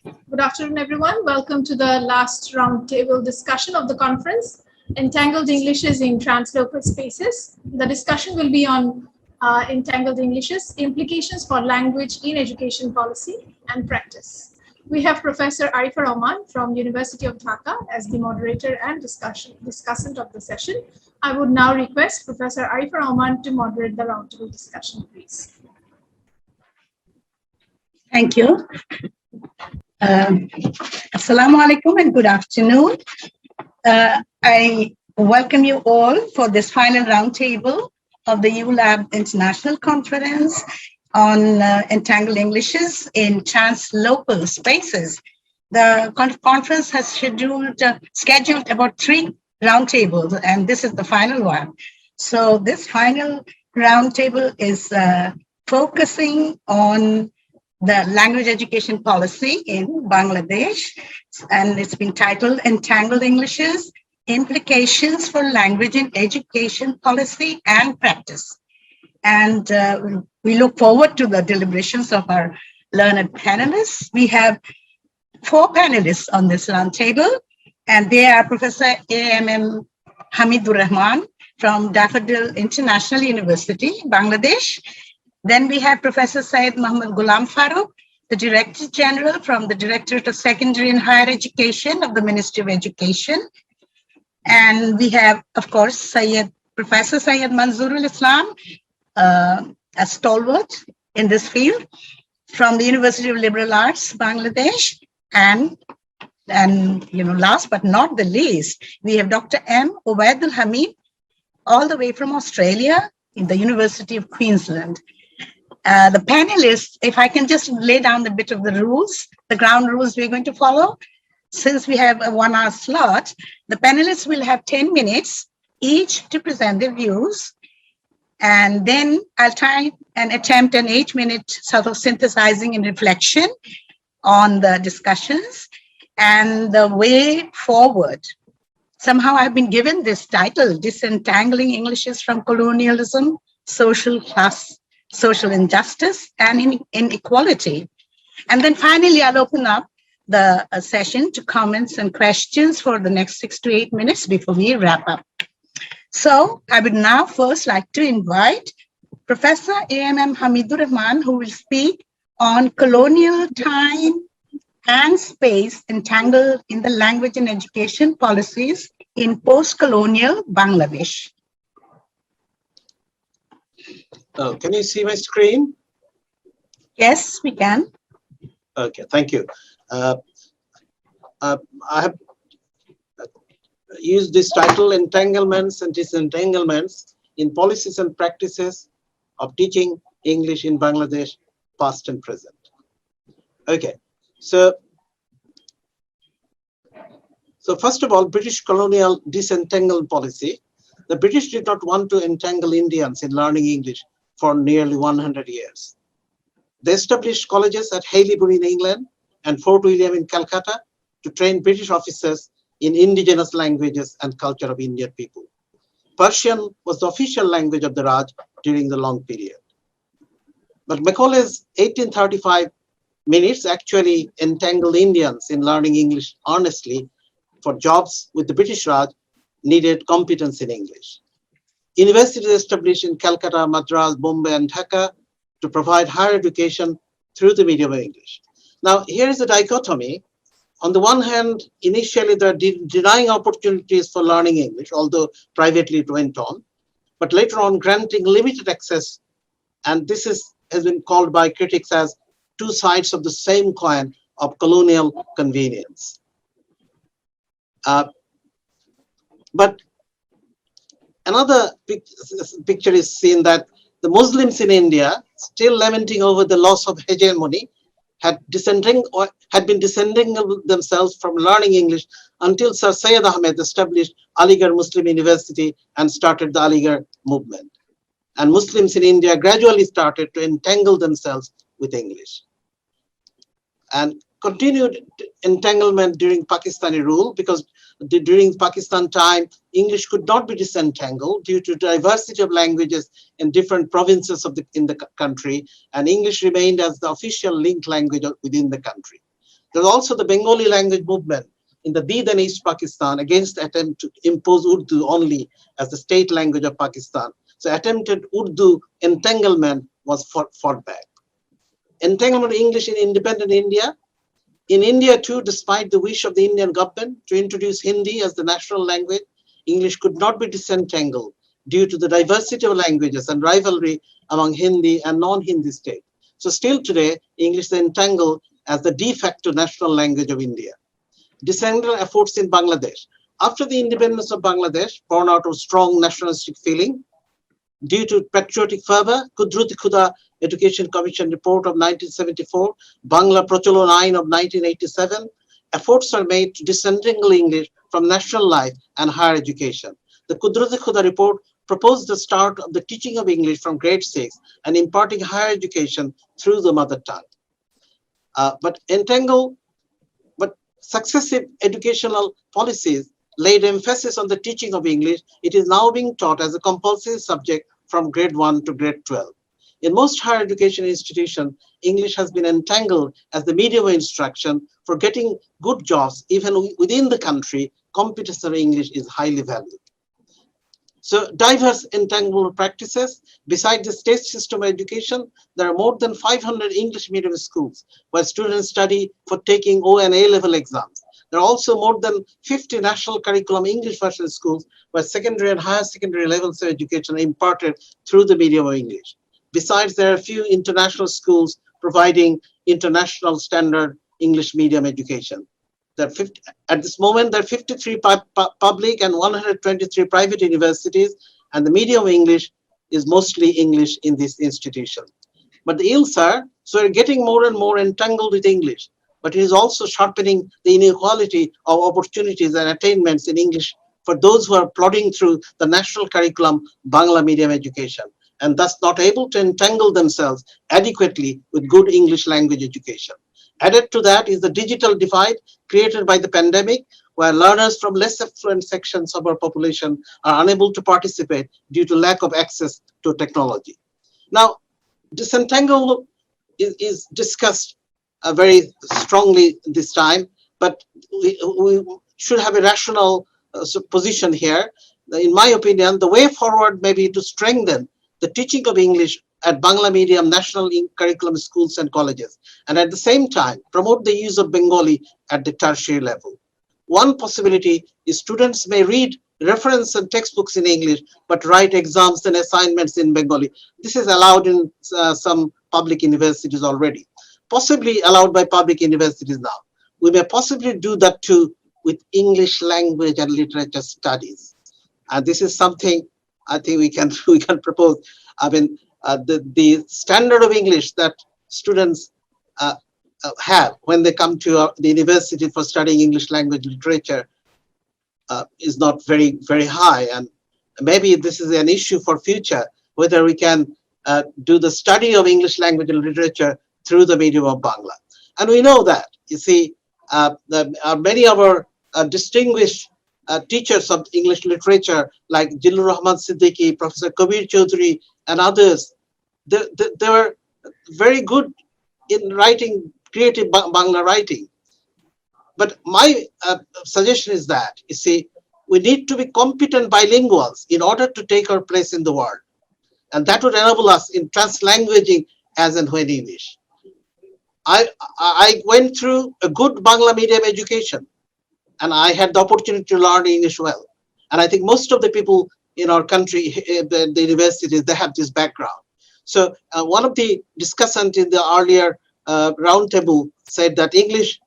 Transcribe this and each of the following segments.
Good afternoon, everyone. Welcome to the last roundtable discussion of the conference, Entangled Englishes in Translocal Spaces. The discussion will be on Entangled Englishes, implications for language in education policy and practice. We have Professor Arifa Rahman from University of Dhaka as the moderator and discussant of the session. I would now request Professor Arifa Rahman to moderate the roundtable discussion, please. Thank you. Assalamu alaikum and good afternoon. I welcome you all for this final roundtable of the ULAB International Conference on Entangled Englishes in Translocal Spaces. The conference has scheduled about 3 roundtables, and this is the final one. So this final roundtable is focusing on the language education policy in Bangladesh, and it's been titled Entangled Englishes, Implications for Language in Education Policy and Practice. And we look forward to the deliberations of our learned panelists. We have 4 panelists on this roundtable, and they are Professor A.M.M. Hamidur Rahman from Daffodil International University, Bangladesh. Then we have Professor Syed Muhammad Ghulam Farooq, the Director General from the Directorate of Secondary and Higher Education of the Ministry of Education. And we have, of course, Professor Syed Manzoorul Islam, a stalwart in this field from the University of Liberal Arts, Bangladesh. And last but not the least, we have Dr. M. Obaidul Hamid, all the way from Australia in the University of Queensland. The panelists, if I can just lay down a bit of the rules, the ground rules we're going to follow. Since we have a 1-hour slot, the panelists will have 10 minutes each to present their views. And then I'll try and attempt an 8-minute sort of synthesizing and reflection on the discussions and the way forward. Somehow I've been given this title, Disentangling Englishes from Colonialism, Social Class, Social Injustice, and Inequality. And then finally, I'll open up the session to comments and questions for the next 6 to 8 minutes before we wrap up. So I would now first like to invite Professor A.M.M. Hamidur Rahman, who will speak on colonial time and space entangled in the language and education policies in post-colonial Bangladesh. Oh, can you see my screen? Yes, we can. Okay, thank you. I have used this title, Entanglements and Disentanglements in Policies and Practices of Teaching English in Bangladesh, Past and Present. Okay, so first of all, British colonial disentanglement policy. The British did not want to entangle Indians in learning English for nearly 100 years. They established colleges at Haileybury in England and Fort William in Calcutta to train British officers in indigenous languages and culture of Indian people. Persian was the official language of the Raj during the long period. But Macaulay's 1835 minutes actually entangled Indians in learning English honestly for jobs with the British Raj needed competence in English. Universities established in Calcutta, Madras, Bombay, and Dhaka to provide higher education through the medium of English. Now, here is a dichotomy. On the one hand, initially they're denying opportunities for learning English, although privately it went on, but later on granting limited access. And this has been called by critics as 2 sides of the same coin of colonial convenience. But another picture is seen that the Muslims in India, still lamenting over the loss of hegemony, had been disentangled themselves from learning English until Sir Syed Ahmed established Aligarh Muslim University and started the Aligarh movement. And Muslims in India gradually started to entangle themselves with English. And continued entanglement during Pakistani rule, because during Pakistan time, English could not be disentangled due to diversity of languages in different provinces in the country, and English remained as the official linked language within the country. There's also the Bengali language movement in the then East Pakistan against the attempt to impose Urdu only as the state language of Pakistan. So attempted Urdu entanglement was fought back. Entanglement of English in independent India. In India too, despite the wish of the Indian government to introduce Hindi as the national language, English could not be disentangled due to the diversity of languages and rivalry among Hindi and non-Hindi states. So still today, English is entangled as the de facto national language of India. Disentanglement efforts in Bangladesh. After the independence of Bangladesh, born out of strong nationalistic feeling, due to patriotic fervor, Kudrat Khuda Education Commission report of 1974, Bangla Procholon Ain of 1987, efforts are made to disentangle English from national life and higher education. The Kudrat Khuda report proposed the start of the teaching of English from grade 6 and imparting higher education through the mother tongue. But successive educational policies laid emphasis on the teaching of English. It is now being taught as a compulsory subject from grade 1 to grade 12. In most higher education institutions, English has been entangled as the medium of instruction for getting good jobs. Even within the country, competence of English is highly valued. So diverse entanglement practices. Besides the state system of education, there are more than 500 English medium schools where students study for taking O and A level exams. There are also more than 50 national curriculum English version schools where secondary and higher secondary levels of education are imparted through the medium of English. Besides, there are a few international schools providing international standard English medium education. At this moment, there are 53 public and 123 private universities, and the medium of English is mostly English in this institution. But the ills are, so we're getting more and more entangled with English, but it is also sharpening the inequality of opportunities and attainments in English for those who are plodding through the national curriculum Bangla medium education, and thus not able to entangle themselves adequately with good English language education. Added to that is the digital divide created by the pandemic, where learners from less affluent sections of our population are unable to participate due to lack of access to technology. Now, disentanglement is discussed very strongly this time, but we should have a rational position here. In my opinion, the way forward may be to strengthen the teaching of English at Bangla medium national curriculum schools and colleges, and at the same time promote the use of Bengali at the tertiary level. One possibility is students may read reference and textbooks in English, but write exams and assignments in Bengali. This is allowed in some public universities already, possibly allowed by public universities now. We may possibly do that too with English language and literature studies. And this is something I think we can propose. I mean, the standard of English that students have when they come to the university for studying English language literature is not very, very high. And maybe this is an issue for future, whether we can do the study of English language and literature through the medium of Bangla. And we know that, you see, many of our distinguished teachers of English literature like Jilur Rahman Siddiqui, Professor Kabir Chaudhary, and others, they were very good in writing creative Bangla writing. But my suggestion is that, you see, we need to be competent bilinguals in order to take our place in the world. And that would enable us in translanguaging as and when English. I went through a good Bangla medium education, and I had the opportunity to learn English well. And I think most of the people in our country, the universities, they have this background. So one of the discussants in the earlier roundtable said that English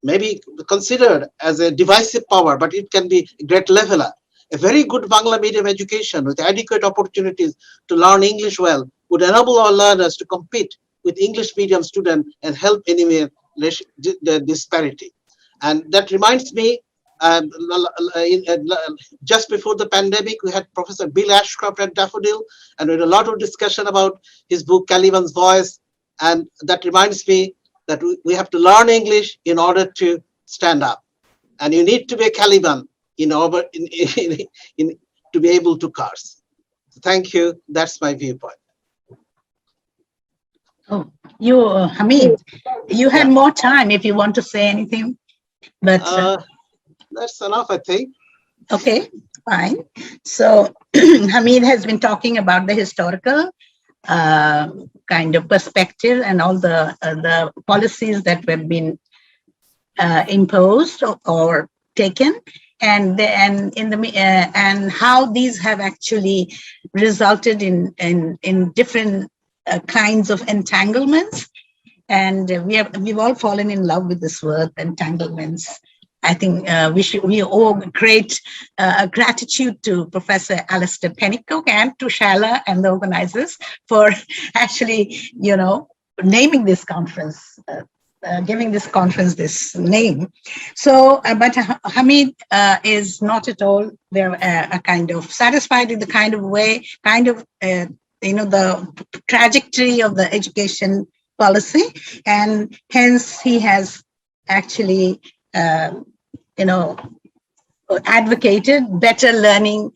may be considered as a divisive power, but it can be a great leveler. A very good Bangla medium education with adequate opportunities to learn English well would enable our learners to compete with English medium students and help eliminate the disparity. And that reminds me, just before the pandemic, we had Professor Bill Ashcroft at Daffodil, and we had a lot of discussion about his book, Caliban's Voice. And that reminds me that we have to learn English in order to stand up. And you need to be a Caliban in order to be able to curse. So thank you. That's my viewpoint. Oh, Hamid, you had more time if you want to say anything, but That's enough, I think. okay, fine. So Hamid has been talking about the historical kind of perspective and all the policies that have been imposed or taken, and how these have actually resulted in different kinds of entanglements. And we've all fallen in love with this word, entanglements. I think we owe great gratitude to Professor Aleister Penick and to Shala and the organizers for actually, naming this conference, giving this conference this name. So, but Hamid is not at all there, kind of satisfied with the the trajectory of the education policy, and hence he has actually advocated better learning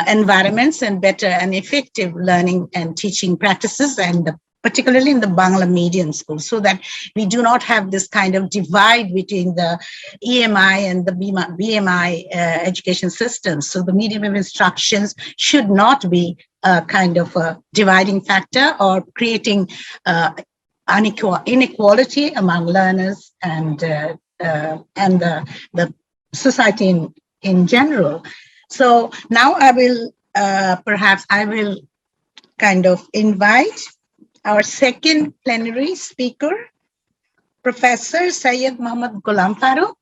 environments and better and effective learning and teaching practices, and particularly in the Bangla medium schools, so that we do not have this kind of divide between the EMI and the BMI education systems. So the medium of instructions should not be a kind of a dividing factor or creating inequality among learners and the society in general. So now I will kind of invite our second plenary speaker, Professor Syed Muhammad Ghulam Farooq,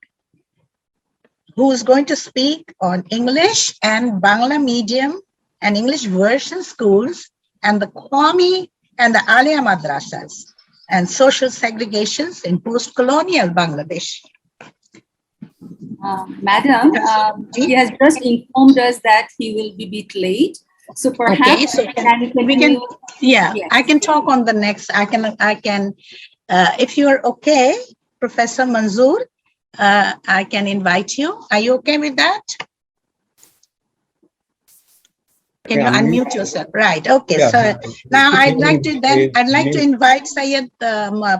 who is going to speak on English and Bangla medium and English version schools and the Qawmi and the Alia madrasas and social segregations in post-colonial Bangladesh. Madam, he has just informed us that he will be a bit late. So perhaps okay, so yes. I can talk on the next. I can. If you are okay, Professor Manzoor, I can invite you. Are you okay with that? Can you unmute yourself? Right. Okay. Yeah. So now I'd like to invite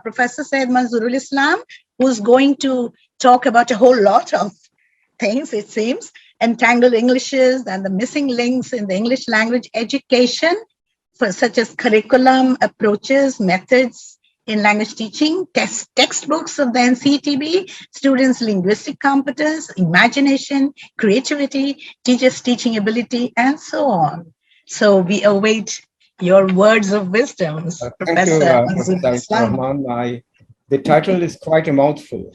Professor Syed Manzoorul Islam, who's going to talk about a whole lot of things, it seems, entangled Englishes and the missing links in the English language education, such as curriculum, approaches, methods in language teaching, textbooks of the NCTB, students' linguistic competence, imagination, creativity, teachers' teaching ability, and so on. So we await your words of wisdom, Professor Professor Rahman. The title is quite a mouthful.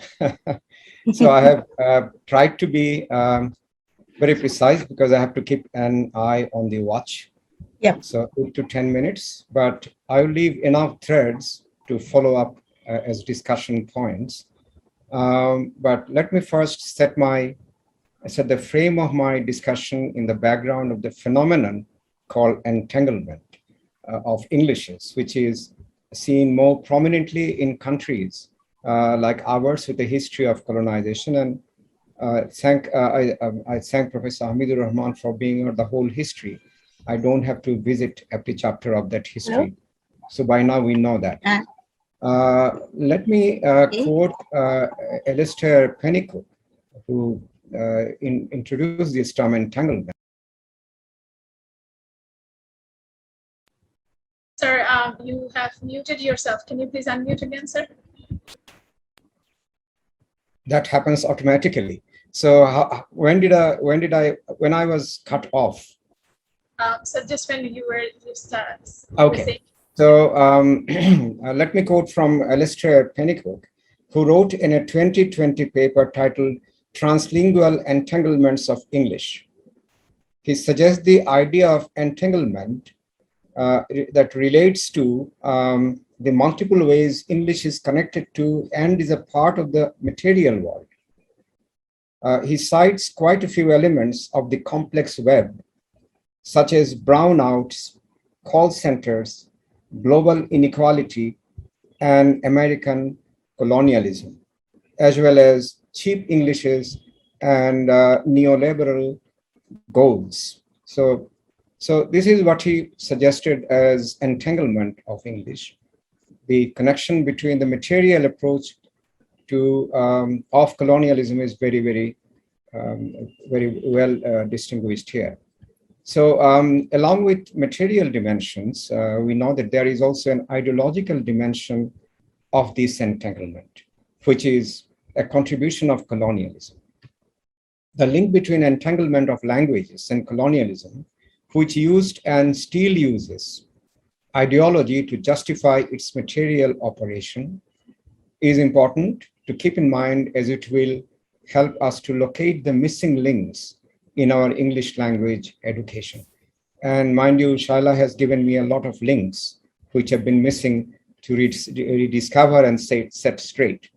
So I have tried to be very precise because I have to keep an eye on the watch. Yep. So 8 to 10 minutes, but I will leave enough threads to follow up as discussion points. But let me first set the frame of my discussion in the background of the phenomenon called entanglement of Englishes, which is seen more prominently in countries like ours with a history of colonization. And I thank Professor Hamidul Rahman for being the whole history. I don't have to visit every chapter of that history. Hello? So by now we know that. Let me quote Aleister Penick, who introduced this term entanglement. Sir, you have muted yourself. Can you please unmute again, sir? That happens automatically. So when I was cut off? So just when you were just okay. So let me quote from Aleister Penick, who wrote in a 2020 paper titled Translingual Entanglements of English. He suggests the idea of entanglement that relates to the multiple ways English is connected to and is a part of the material world. He cites quite a few elements of the complex web, such as brownouts, call centers, global inequality, and American colonialism, as well as cheap Englishes and neoliberal goals. So this is what he suggested as entanglement of English. the connection between the material approach to of colonialism is very, very well distinguished here. So along with material dimensions, we know that there is also an ideological dimension of this entanglement, which is a contribution of colonialism. The link between entanglement of languages and colonialism, which used and still uses ideology to justify its material operation, is important to keep in mind, as it will help us to locate the missing links in our English language education. And mind you, Shaila has given me a lot of links which have been missing to rediscover and set straight.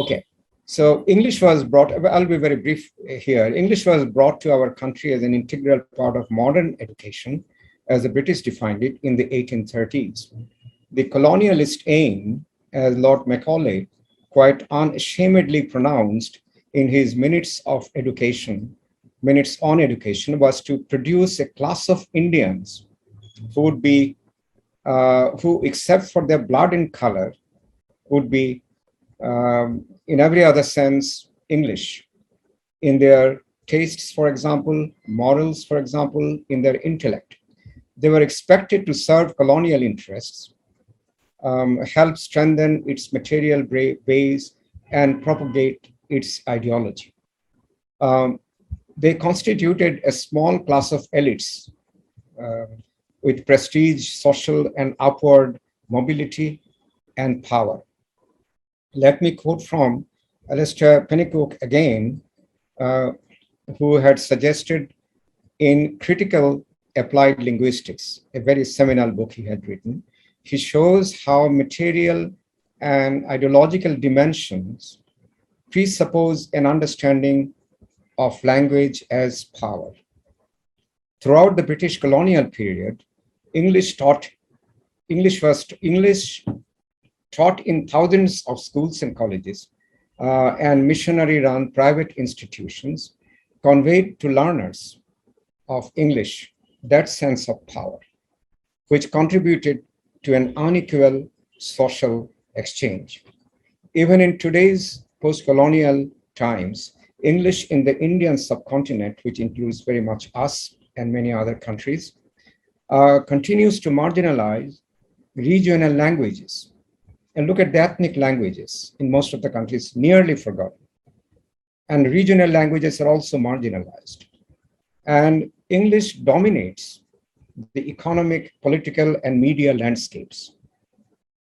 Okay, so English was brought, I'll be very brief here. English was brought to our country as an integral part of modern education, as the British defined it in the 1830s. The colonialist aim, as Lord Macaulay quite unashamedly pronounced in his Minutes on Education, was to produce a class of Indians who would be, who except for their blood and color, would be in every other sense English, in their tastes, for example, morals, for example, in their intellect. They were expected to serve colonial interests, help strengthen its material base, and propagate its ideology. They constituted a small class of elites with prestige, social and upward mobility, and power. Let me quote from Aleister Penick again, who had suggested in Critical Applied Linguistics, a very seminal book he had written. He shows how material and ideological dimensions presuppose an understanding of language as power. Throughout the British colonial period, English taught in thousands of schools and colleges and missionary-run private institutions conveyed to learners of English that sense of power, which contributed to an unequal social exchange. Even in today's post-colonial times, English in the Indian subcontinent, which includes very much us and many other countries, continues to marginalize regional languages. And look at the ethnic languages in most of the countries, nearly forgotten. And regional languages are also marginalized. And English dominates the economic, political, and media landscapes.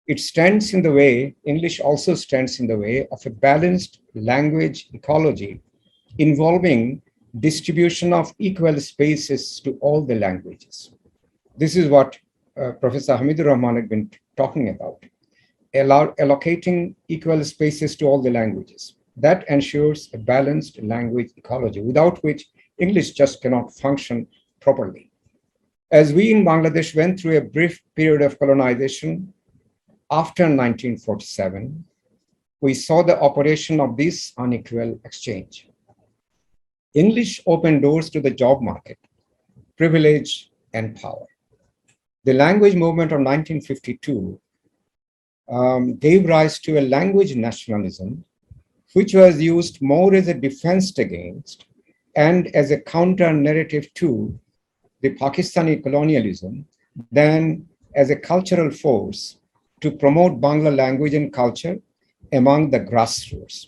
It stands in the way, English also stands in the way of a balanced language ecology involving distribution of equal spaces to all the languages. This is what Professor Hamidur Rahman had been talking about, allocating equal spaces to all the languages. That ensures a balanced language ecology, without which English just cannot function properly. As we in Bangladesh went through a brief period of colonization after 1947, we saw the operation of this unequal exchange. English opened doors to the job market, privilege, and power. The language movement of 1952 gave rise to a language nationalism, which was used more as a defense against and as a counter narrative to the Pakistani colonialism than as a cultural force to promote Bangla language and culture among the grassroots.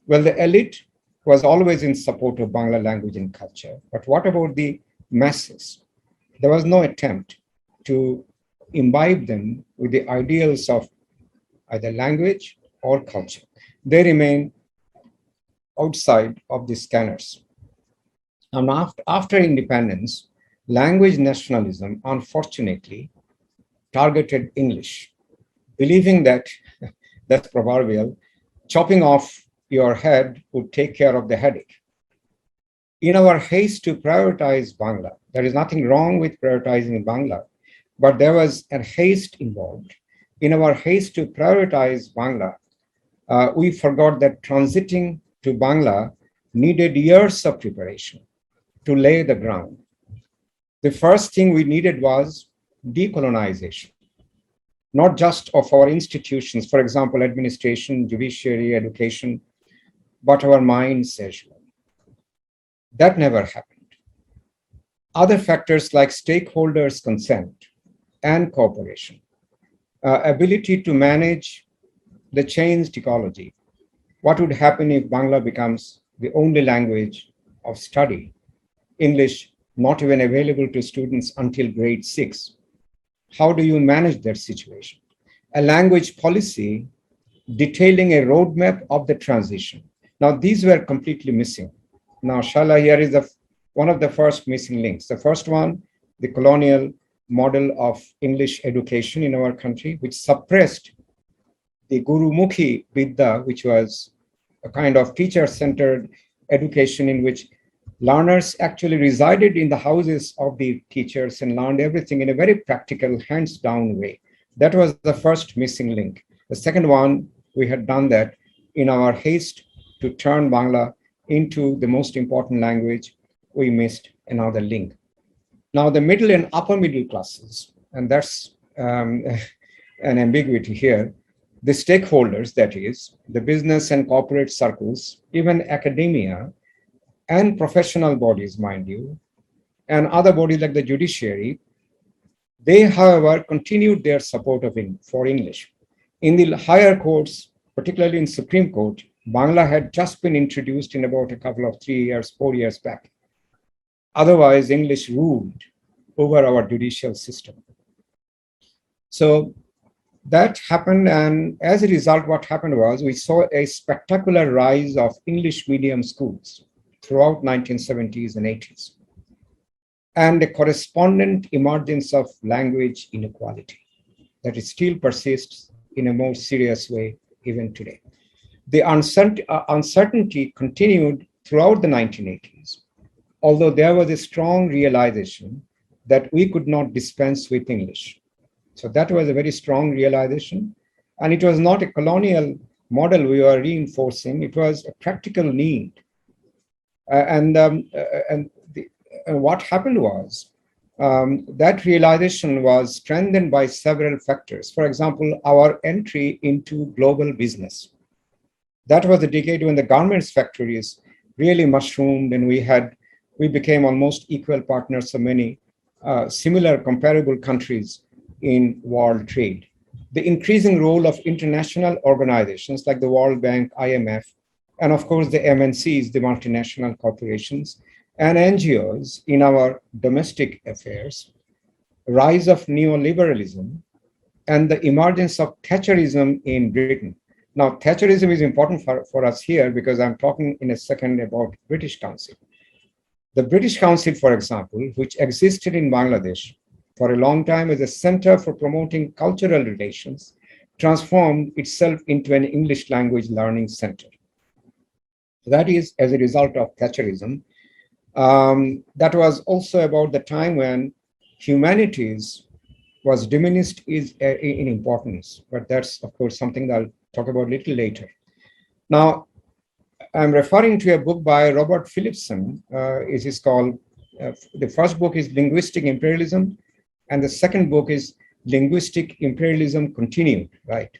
Well, the elite was always in support of Bangla language and culture, but what about the masses? There was no attempt to imbibe them with the ideals of either language or culture. They remain outside of the scanners. And after independence, language nationalism, unfortunately, targeted English, believing that, that's proverbial, chopping off your head would take care of the headache. In our haste to prioritize Bangla, there is nothing wrong with prioritizing Bangla, but there was a haste involved. In our haste to prioritize Bangla, we forgot that transiting to Bangla needed years of preparation to lay the ground. The first thing we needed was decolonization. not just of our institutions, for example, administration, judiciary, education, but our minds as well. That never happened. Other factors like stakeholders' consent and cooperation, ability to manage the changed ecology. What would happen if Bangla becomes the only language of study, English not even available to students until grade 6? How do you manage that situation? A language policy detailing a roadmap of the transition. Now, these were completely missing. Now, Shala here is one of the first missing links. The first one, the colonial model of English education in our country, which suppressed the Gurumukhi Vidya, which was a kind of teacher-centered education in which learners actually resided in the houses of the teachers and learned everything in a very practical, hands-down way. That was the first missing link. The second one, we had done that in our haste to turn Bangla into the most important language, we missed another link. Now, the middle and upper middle classes, and that's an ambiguity here, the stakeholders, that is, the business and corporate circles, even academia and professional bodies, mind you, and other bodies like the judiciary, they, however, continued their support for English. In the higher courts, particularly in Supreme Court, Bangla had just been introduced in about a couple of 4 years back. Otherwise, English ruled over our judicial system. So that happened, and as a result, what happened was we saw a spectacular rise of English medium schools throughout 1970s and 80s, and a correspondent emergence of language inequality that it still persists in a more serious way even today. The uncertainty continued throughout the 1980s, although there was a strong realization that we could not dispense with English. So that was a very strong realization. And it was not a colonial model we were reinforcing, it was a practical need. What happened was that realization was strengthened by several factors. For example, our entry into global business. That was the decade when the garments factories really mushroomed, and we became almost equal partners of many similar comparable countries in world trade. The increasing role of international organizations like the World Bank, IMF, and of course the MNCs, the multinational corporations, and NGOs in our domestic affairs, rise of neoliberalism, and the emergence of Thatcherism in Britain. Now, Thatcherism is important for us here because I'm talking in a second about British Council. The British Council, for example, which existed in Bangladesh for a long time as a center for promoting cultural relations, transformed itself into an English language learning center. That is as a result of Thatcherism. That was also about the time when humanities was diminished in importance, but that's of course something that I'll talk about a little later. Now, I'm referring to a book by Robert Phillipson. It is called, the first book is Linguistic Imperialism, and the second book is Linguistic Imperialism Continued, right?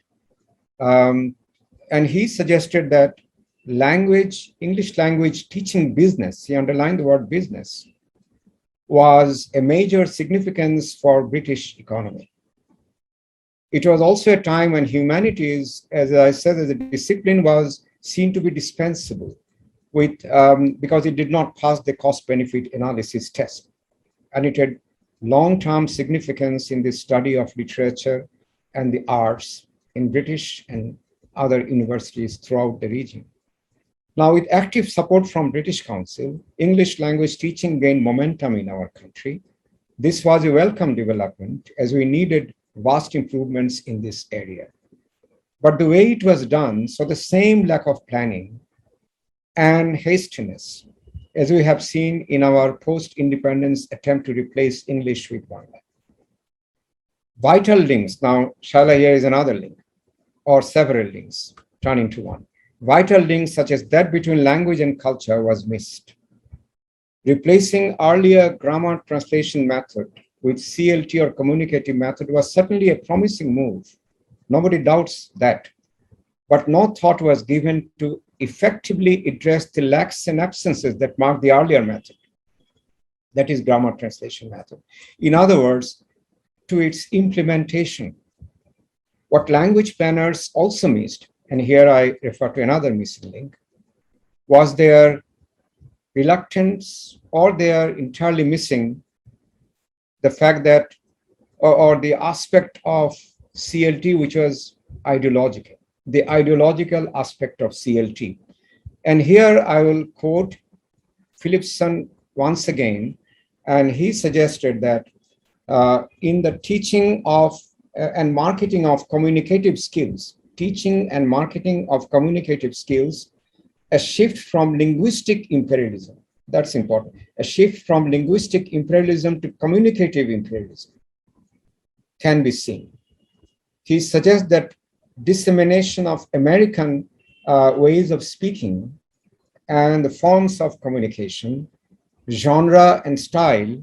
And he suggested that English language teaching business, he underlined the word business, was a major significance for British economy. It was also a time when humanities, as I said, as a discipline was seen to be dispensable with, because it did not pass the cost-benefit analysis test. And it had long-term significance in the study of literature and the arts in British and other universities throughout the region. Now, with active support from British Council, English language teaching gained momentum in our country. This was a welcome development as we needed vast improvements in this area. But the way it was done saw the same lack of planning and hastiness as we have seen in our post-independence attempt to replace English with Bangla. Vital links, now Shala here is another link, or several links turn into one. Vital links such as that between language and culture was missed. Replacing earlier grammar translation method with CLT or communicative method was certainly a promising move. Nobody doubts that. But no thought was given to effectively address the lacks and absences that marked the earlier method. That is grammar translation method. In other words, to its implementation. What language planners also missed, and here I refer to another missing link, was their reluctance or their entirely missing the fact that, or the aspect of CLT, which was ideological, the ideological aspect of CLT. And here I will quote Philipson once again, and he suggested that in the teaching of and marketing of communicative skills, teaching and marketing of communicative skills, a shift from linguistic imperialism, that's important, a shift from linguistic imperialism to communicative imperialism can be seen. He suggests that dissemination of American ways of speaking and the forms of communication, genre and style,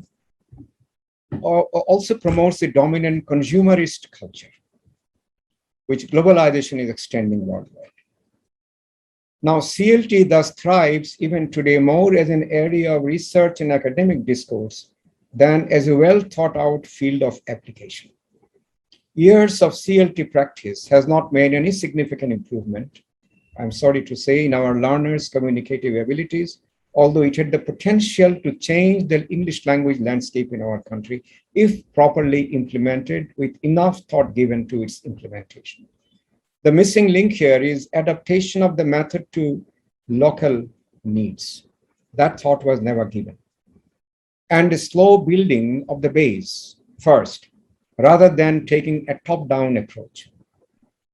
also promotes the dominant consumerist culture, which globalization is extending worldwide. Now, CLT thus thrives even today more as an area of research and academic discourse than as a well thought out field of application. Years of CLT practice has not made any significant improvement, I'm sorry to say, in our learners' communicative abilities, although it had the potential to change the English language landscape in our country if properly implemented with enough thought given to its implementation. The missing link here is adaptation of the method to local needs. That thought was never given. And a slow building of the base first, rather than taking a top-down approach.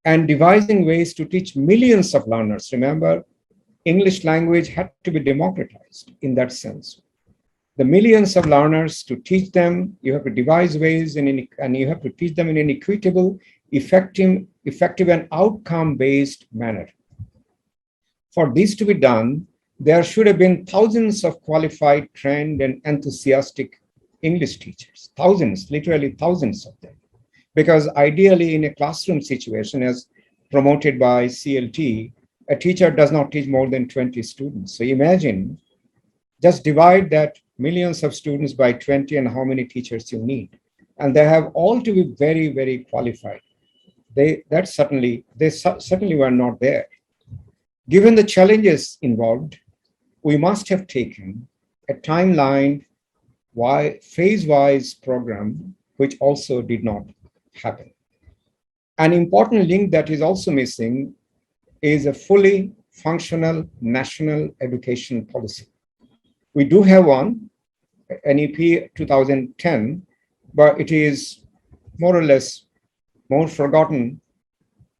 And devising ways to teach millions of learners. Remember, English language had to be democratized in that sense. The millions of learners, to teach them, you have to devise ways and you have to teach them in an equitable, effective and outcome-based manner. For this to be done, there should have been thousands of qualified, trained, and enthusiastic English teachers, thousands, literally thousands of them. Because ideally in a classroom situation, as promoted by CLT, a teacher does not teach more than 20 students. So imagine, just divide that millions of students by 20 and how many teachers you need. And they have all to be very, very qualified. They certainly were not there. Given the challenges involved, we must have taken a timeline, phase-wise program, which also did not happen. An important link that is also missing is a fully functional national education policy. We do have one, NEP 2010, but it is more or less more forgotten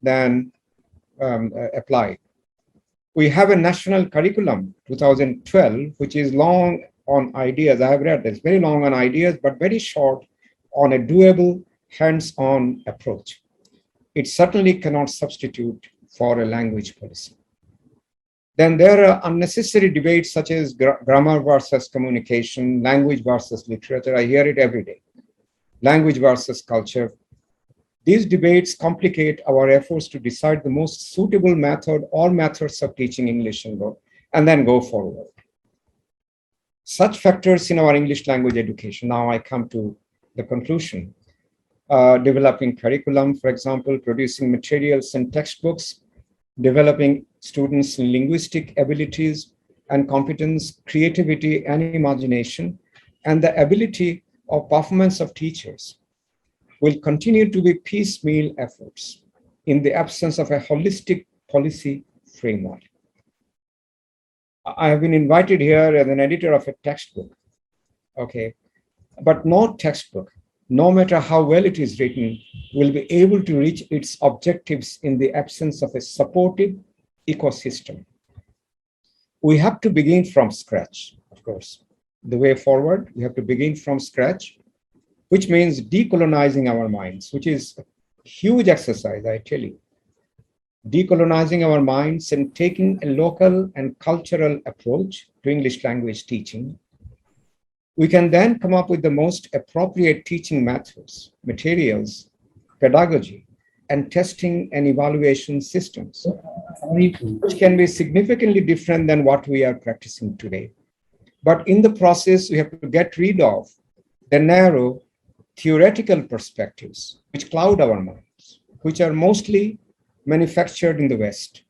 than applied. We have a national curriculum 2012, which is long on ideas. I have read this, very long on ideas, but very short on a doable hands-on approach. It certainly cannot substitute for a language policy. Then there are unnecessary debates such as grammar versus communication, language versus literature. I hear it every day. Language versus culture. These debates complicate our efforts to decide the most suitable method or methods of teaching English and then go forward. Such factors in our English language education, now I come to the conclusion. Developing curriculum, for example, producing materials and textbooks, developing students' linguistic abilities and competence, creativity and imagination, and the ability of performance of teachers will continue to be piecemeal efforts in the absence of a holistic policy framework. I have been invited here as an editor of a textbook, okay, but no textbook, no matter how well it is written, will be able to reach its objectives in the absence of a supportive ecosystem. We have to begin from scratch, of course. The way forward, we have to begin from scratch, which means decolonizing our minds, which is a huge exercise, I tell you. Decolonizing our minds and taking a local and cultural approach to English language teaching, We can then come up with the most appropriate teaching methods, materials, pedagogy, and testing and evaluation systems, which can be significantly different than what we are practicing today. But in the process, we have to get rid of the narrow theoretical perspectives which cloud our minds, which are mostly manufactured in the West.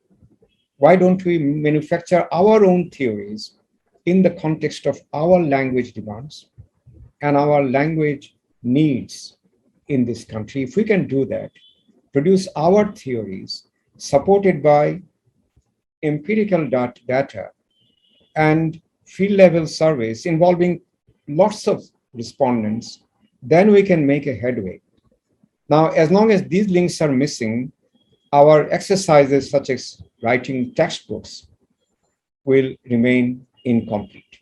Why don't we manufacture our own theories in the context of our language demands and our language needs in this country? If we can do that, produce our theories supported by empirical data and field level surveys involving lots of respondents, then we can make a headway. Now, as long as these links are missing, our exercises such as writing textbooks will remain incomplete.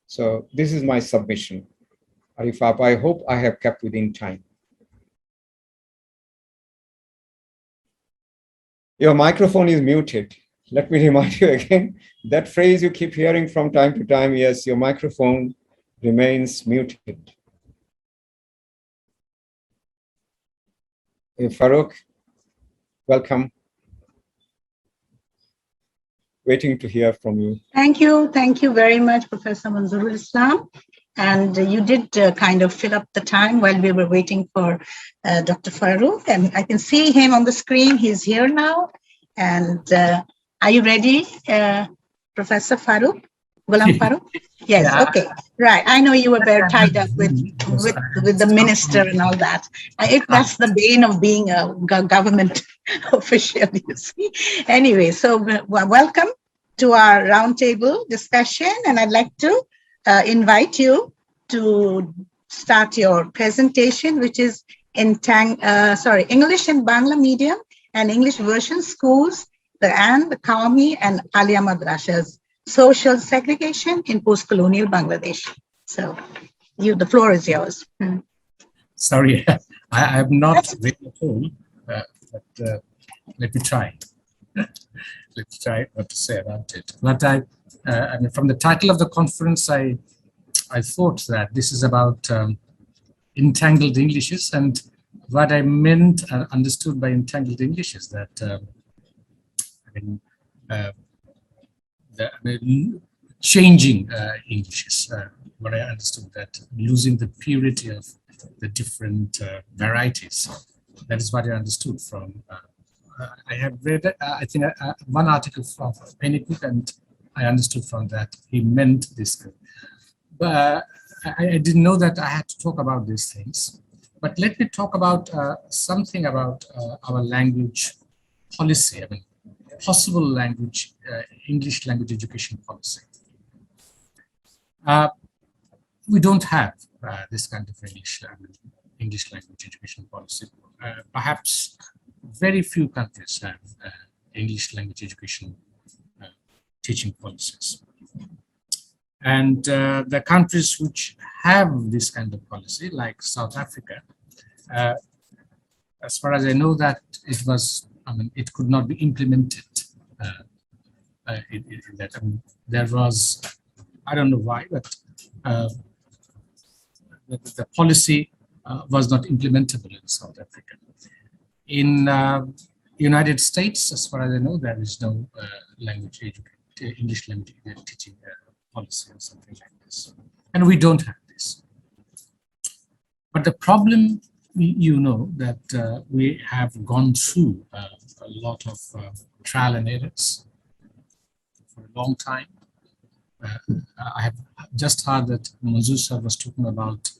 So this is my submission. Arifab, I hope I have kept within time. Your microphone is muted. Let me remind you again, that phrase you keep hearing from time to time, yes, your microphone remains muted. Farooq, welcome. Waiting to hear from you. Thank you very much, Professor Manzoorul Islam. And you did kind of fill up the time while we were waiting for Dr. Farooq. And I can see him on the screen. He's here now. And are you ready, Professor Farooq? Ghulam Farooq? Yes, yeah. Okay, right. I know you were very tied up with the minister and all that. That's the bane of being a government official, you see. Anyway, so welcome to our roundtable discussion, and I'd like to invite you to start your presentation, which is English and Bangla medium and English version schools, and the Qawmi and Alia Madrasas, social segregation in post-colonial Bangladesh. So the floor is yours. Sorry, I am not very at home, but let me try. Let's try what to say about it. But I mean, from the title of the conference, I thought that this is about entangled Englishes, and what I meant and understood by entangled English is that changing Englishes. What I understood, that losing the purity of the different varieties. That is what I understood from. I have read, I think, one article from Penick, and I understood from that he meant this. But I didn't know that I had to talk about these things. But let me talk about something about our language policy. I mean, possible language, English language education policy. We don't have this kind of English language education policy. Perhaps very few countries have English language education teaching policies. And the countries which have this kind of policy, like South Africa, as far as I know, that it was, it could not be implemented. There was, I don't know why, but the policy was not implementable in South Africa. In United States, as far as I know, there is no English language teaching policy or something like this. And we don't have this. But the problem, you know, that we have gone through a lot of trial and errors for a long time. I have just heard that Manzoor sir was talking about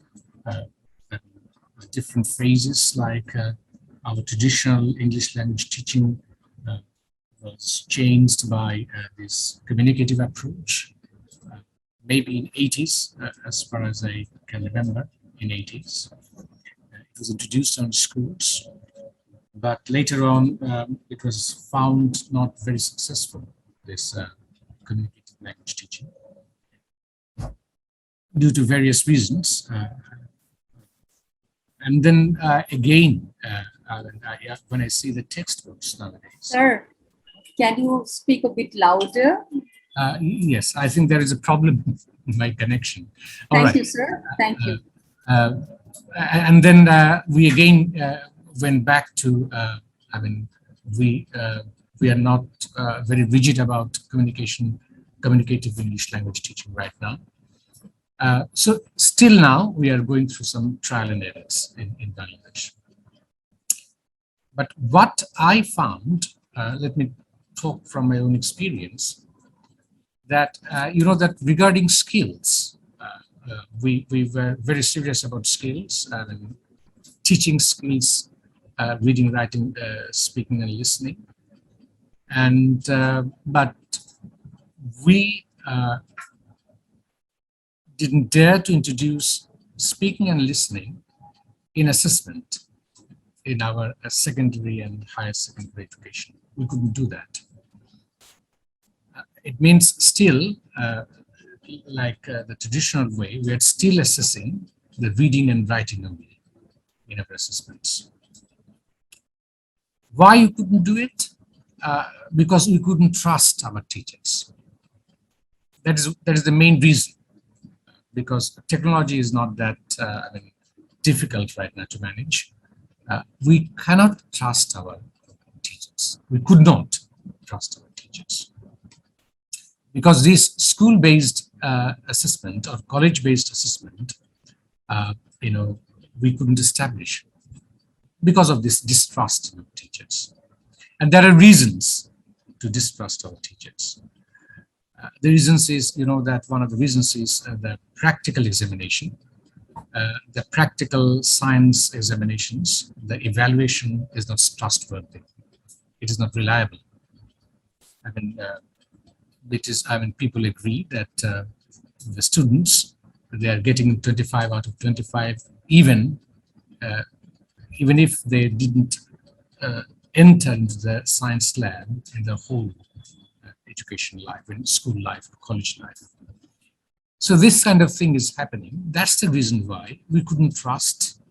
different phrases, like our traditional English language teaching was changed by this communicative approach, maybe in 80s, as far as I can remember, in 80s. It was introduced on schools, but later on it was found not very successful, this communicative language teaching, due to various reasons. And then again, when I see the textbooks nowadays. Sir, can you speak a bit louder? Yes, I think there is a problem my connection. All Thank right. you, sir. Thank you. And then we again went back to, I mean, we are not very rigid about communicative English language teaching right now. So still now we are going through some trial and errors in Bangladesh. But what I found, let me talk from my own experience, that, that regarding skills, we were very serious about skills, teaching skills, reading, writing, speaking, and listening. And, but we didn't dare to introduce speaking and listening in assessment in our secondary and higher secondary education. We couldn't do that. It means still, like the traditional way, we are still assessing the reading and writing only in our assessments. Why you couldn't do it? Because we couldn't trust our teachers. That is the main reason. Because technology is not that difficult right now to manage. We cannot trust our teachers. We could not trust our teachers. Because this school-based assessment or college-based assessment, we couldn't establish because of this distrust of teachers. And there are reasons to distrust our teachers. The reasons is, that one of the reasons is the practical examination, the practical science examinations, the evaluation is not trustworthy. It is not reliable. People agree that the students, they are getting 25 out of 25, even if they didn't enter into the science lab in the whole education life, in school life, college life. So this kind of thing is happening. That's the reason why we couldn't trust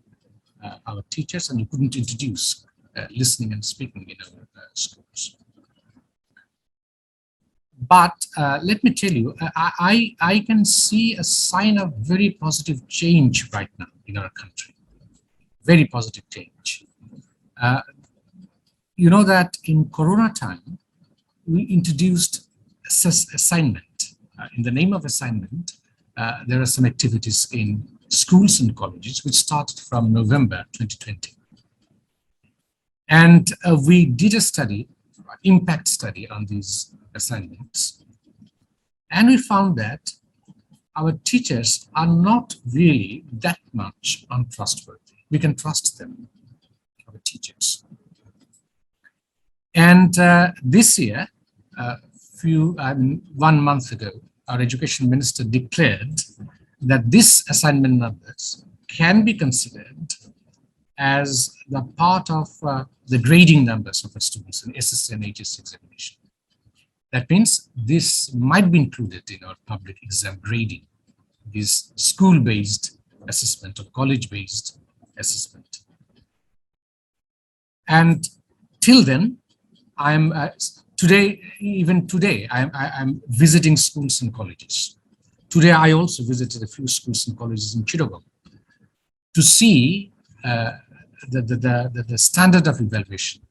our teachers, and we couldn't introduce listening and speaking in our schools. But let me tell you, I can see a sign of very positive change right now in our country. Very positive change. You know that in Corona time, we introduced assignment. In the name of assignment, there are some activities in schools and colleges which started from November 2020. And we did a study, impact study on these assignments. And we found that our teachers are not really that much untrustworthy. We can trust them, our teachers. And this year, 1 month ago, our education minister declared that this assignment numbers can be considered as the part of the grading numbers of our students in SSC and HSC examination. That means this might be included in our public exam grading, this school-based assessment or college-based assessment. And till then, I'm even today, I'm visiting schools and colleges. Today, I also visited a few schools and colleges in Chittagong to see the standard of evaluation,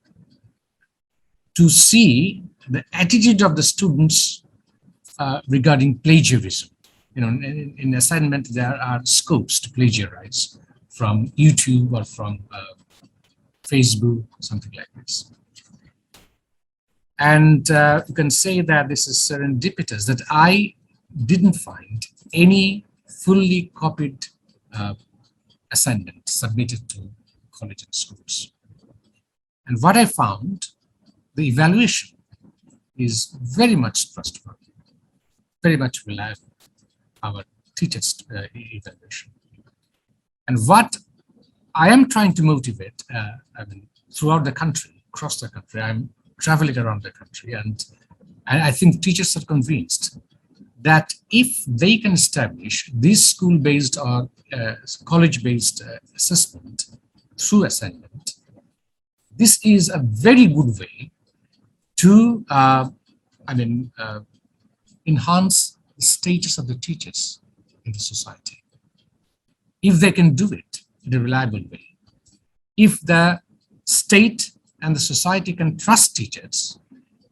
to see the attitude of the students regarding plagiarism. In assignment, there are scopes to plagiarize from YouTube or from Facebook, something like this. And you can say that this is serendipitous, that I didn't find any fully copied assignment submitted to college and schools. And what I found, the evaluation is very much trustworthy, very much reliable, our teachers' evaluation. And what I am trying to motivate throughout the country, across the country, I'm traveling around the country, and I think teachers are convinced that if they can establish this school-based or college-based assessment through assignment, this is a very good way to enhance the status of the teachers in the society. If they can do it in a reliable way, if the state and the society can trust teachers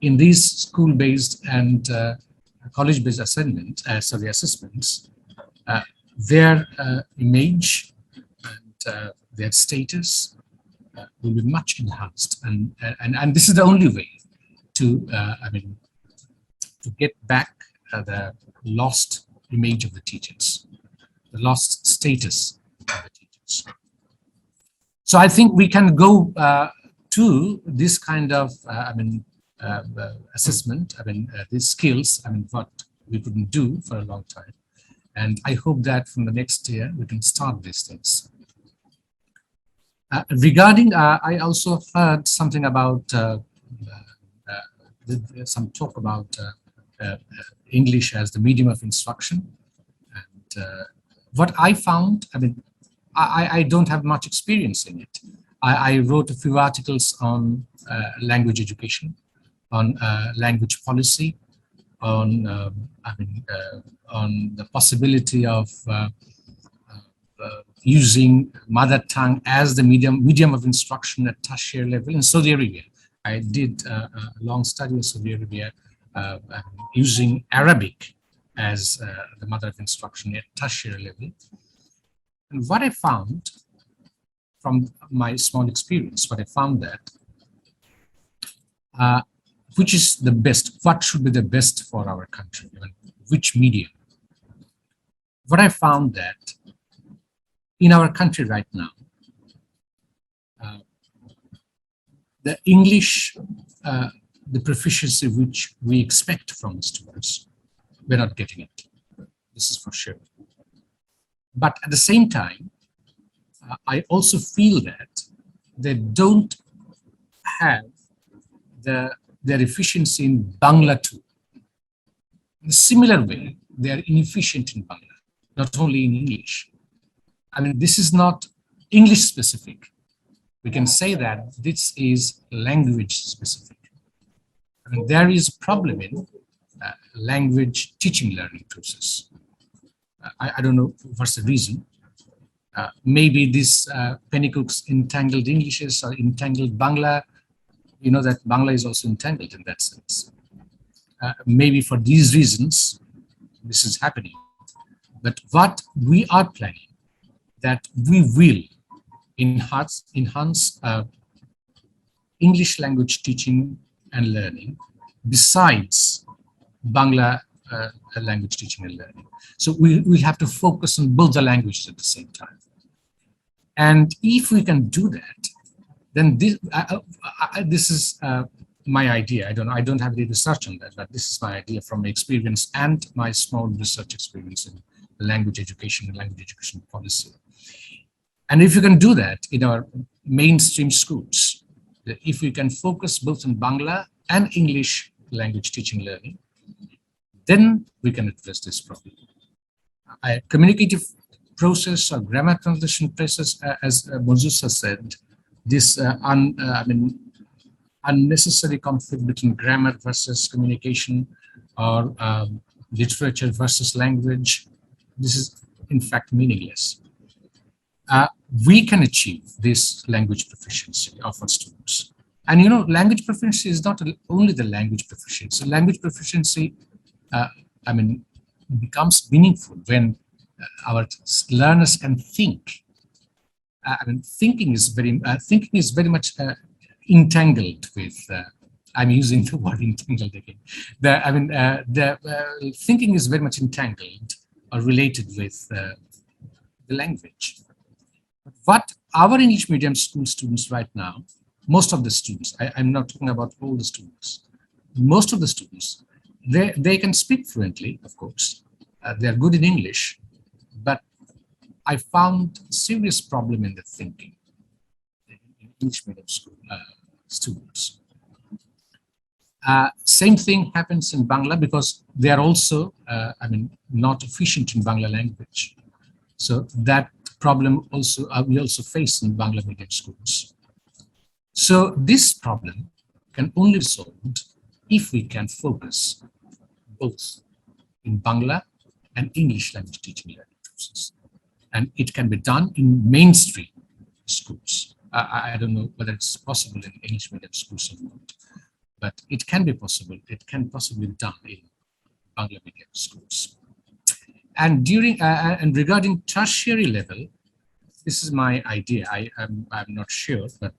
in these school-based and college-based assessments, their image and their status will be much enhanced, and this is the only way to to get back the lost image of the teachers, the lost status of the teachers. So I think we can go to this kind of assessment. These skills. What we couldn't do for a long time, and I hope that from the next year we can start these things. Regarding, I also heard something about some talk about English as the medium of instruction, and what I found, I don't have much experience in it. I wrote a few articles on language education, on language policy, on the possibility of using mother tongue as the medium of instruction at tertiary level in Saudi Arabia. I did a long study in Saudi Arabia using Arabic as the mother of instruction at tertiary level. And what I found from my small experience, what I found that which is the best, what should be the best for our country, which medium? What I found that in our country right now, the English, the proficiency which we expect from the students, we're not getting it. This is for sure. But at the same time, I also feel that they don't have their efficiency in Bangla too. In a similar way, they are inefficient in Bangla, not only in English. This is not English specific. We can say that this is language specific. There is a problem in language teaching learning process. I don't know what's the reason. Maybe this Penick's Entangled Englishes or Entangled Bangla, you know that Bangla is also entangled in that sense. Maybe for these reasons, this is happening. But what we are planning, that we will enhance English language teaching and learning besides Bangla language teaching and learning. So we have to focus on both the languages at the same time. And if we can do that, then this is my idea. I don't have any research on that, but this is my idea from my experience and my small research experience in language education and language education policy. And if you can do that in our mainstream schools, if we can focus both on Bangla and English language teaching learning, then we can address this problem. A communicative process or grammar translation process, as Moses said, this unnecessary conflict between grammar versus communication or literature versus language, this is in fact meaningless. We can achieve this language proficiency of our students. And language proficiency is not only the language proficiency. Language proficiency, becomes meaningful when our learners can think. Thinking is very much entangled with. I'm using the word entangled again. Thinking is very much entangled or related with the language. What our English medium school students right now, most of the students, I'm not talking about all the students, most of the students, they can speak fluently, of course. They're good in English, but I found a serious problem in the thinking in English medium school students. Same thing happens in Bangla because they are also, not efficient in Bangla language. So that problem also we also face in Bangla medium schools. So this problem can only be solved if we can focus both in Bangla and English language teaching learning process. And it can be done in mainstream schools. I don't know whether it's possible in English medium schools or not, but it can be possible. It can possibly be done in Bangla medium schools. And and regarding tertiary level, this is my idea. I'm not sure, but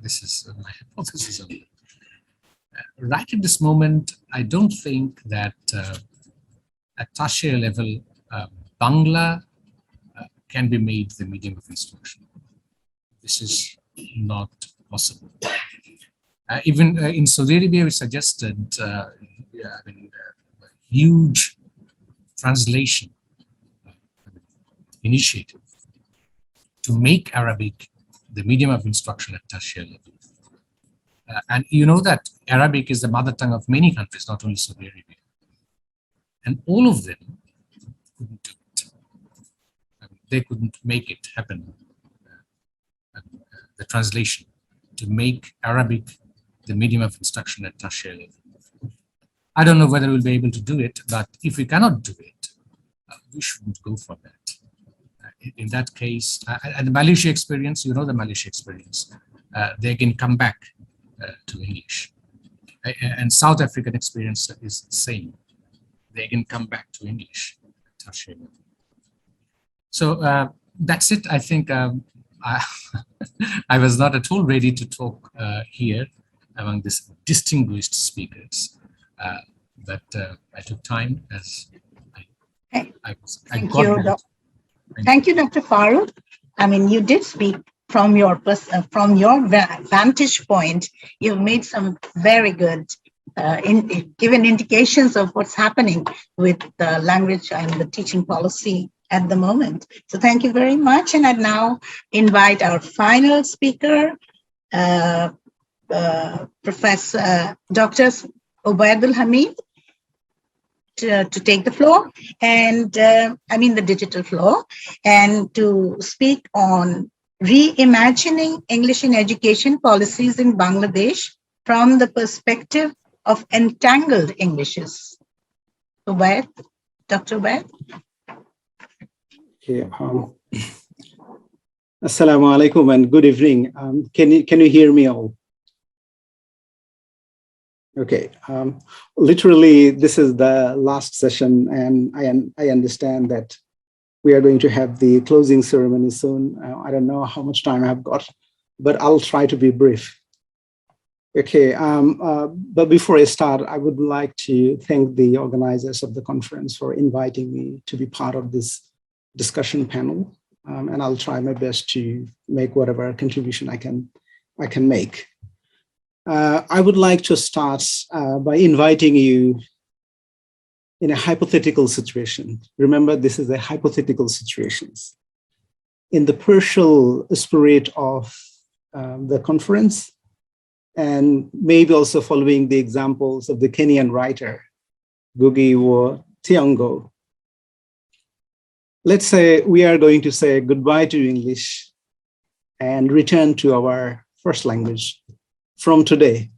this is my hypothesis only. Right at this moment, I don't think that at tertiary level, Bangla can be made the medium of instruction. This is not possible. Even in Saudi Arabia, we suggested huge translation initiative to make Arabic the medium of instruction at tertiary level. And you know that Arabic is the mother tongue of many countries, not only Saudi Arabia. And all of them couldn't do it. They couldn't make it happen, the translation, to make Arabic the medium of instruction at tertiary level. I don't know whether we'll be able to do it, but if we cannot do it, we shouldn't go for that. In that case, and the Malaysia experience, you know the Malaysia experience, they can come back to English. And South African experience is the same. They can come back to English. So that's it. I think I was not at all ready to talk here among these distinguished speakers, but I took time as I got. Thank you, Dr. Farooq. I mean, you did speak from your vantage point. You've made some very good, given indications of what's happening with the language and the teaching policy at the moment. So thank you very much. And I now invite our final speaker, Professor Dr. Obaidul Hamid, to take the floor, and the digital floor, and to speak on reimagining English in education policies in Bangladesh from the perspective of entangled Englishes. Dr. Ubaid. Okay. Assalamu alaikum and good evening. Can you hear me all? Okay. Literally, this is the last session, and I understand that we are going to have the closing ceremony soon. I don't know how much time I've got, but I'll try to be brief. Okay. But before I start, I would like to thank the organizers of the conference for inviting me to be part of this discussion panel, and I'll try my best to make whatever contribution I can make. I would like to start by inviting you in a hypothetical situation. Remember, this is a hypothetical situation. In the partial spirit of the conference, and maybe also following the examples of the Kenyan writer, Ngugi wa Thiong'o. Let's say we are going to say goodbye to English and return to our first language from today.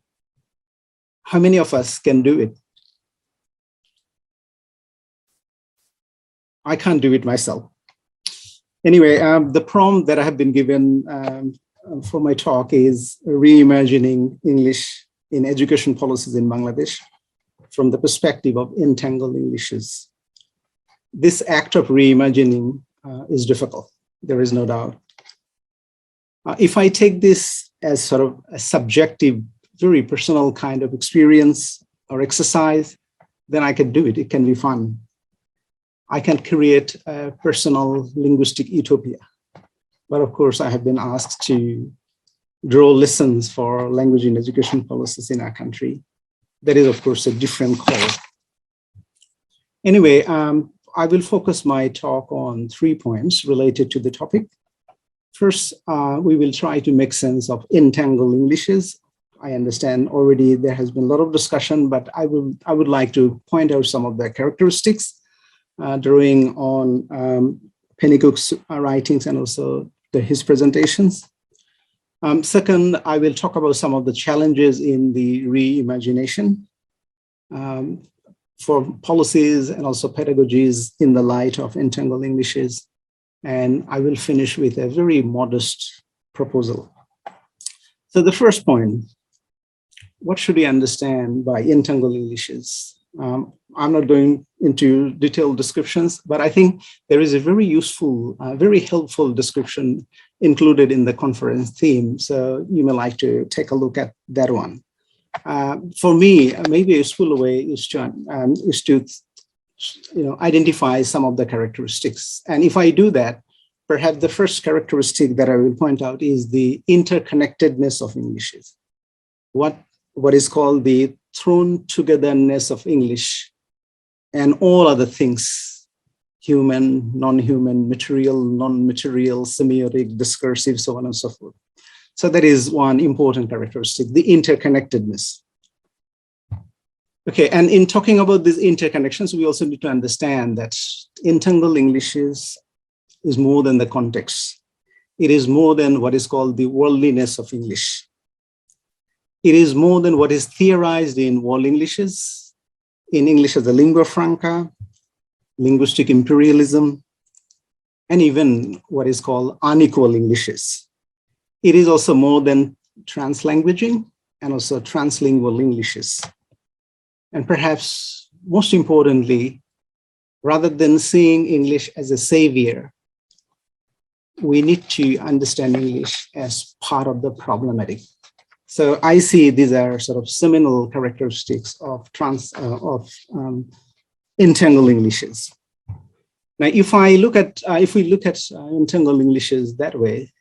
How many of us can do it? I can't do it myself. Anyway, the prompt that I have been given for my talk is reimagining English in education policies in Bangladesh from the perspective of entangled Englishes. This act of reimagining is difficult, there is no doubt. If I take this as sort of a subjective, very personal kind of experience or exercise, then I can do it. It can be fun. I can create a personal linguistic utopia. But of course, I have been asked to draw lessons for language and education policies in our country. That is, of course, a different call. Anyway, I will focus my talk on 3 points related to the topic. First, we will try to make sense of entangled Englishes. I understand already there has been a lot of discussion, but I would like to point out some of the characteristics drawing on Penick's writings and also his presentations. Second, I will talk about some of the challenges in the reimagination. for policies and also pedagogies in the light of entangled Englishes. And I will finish with a very modest proposal. So the first point, what should we understand by entangled Englishes? I'm not going into detailed descriptions, but I think there is a very useful, very helpful description included in the conference theme. So you may like to take a look at that one. For me, maybe a useful way is to identify some of the characteristics. And if I do that, perhaps the first characteristic that I will point out is the interconnectedness of Englishes. What is called the thrown togetherness of English and all other things, human, non-human, material, non-material, semiotic, discursive, so on and so forth. So that is one important characteristic, the interconnectedness. Okay, and in talking about these interconnections, we also need to understand that entangled Englishes is more than the context. It is more than what is called the worldliness of English. It is more than what is theorized in world Englishes, in English as a lingua franca, linguistic imperialism, and even what is called unequal Englishes. It is also more than translanguaging and also translingual Englishes. And perhaps most importantly, rather than seeing English as a savior, we need to understand English as part of the problematic. So I see these are sort of seminal characteristics of entangled Englishes. Now, if we look at entangled Englishes that way,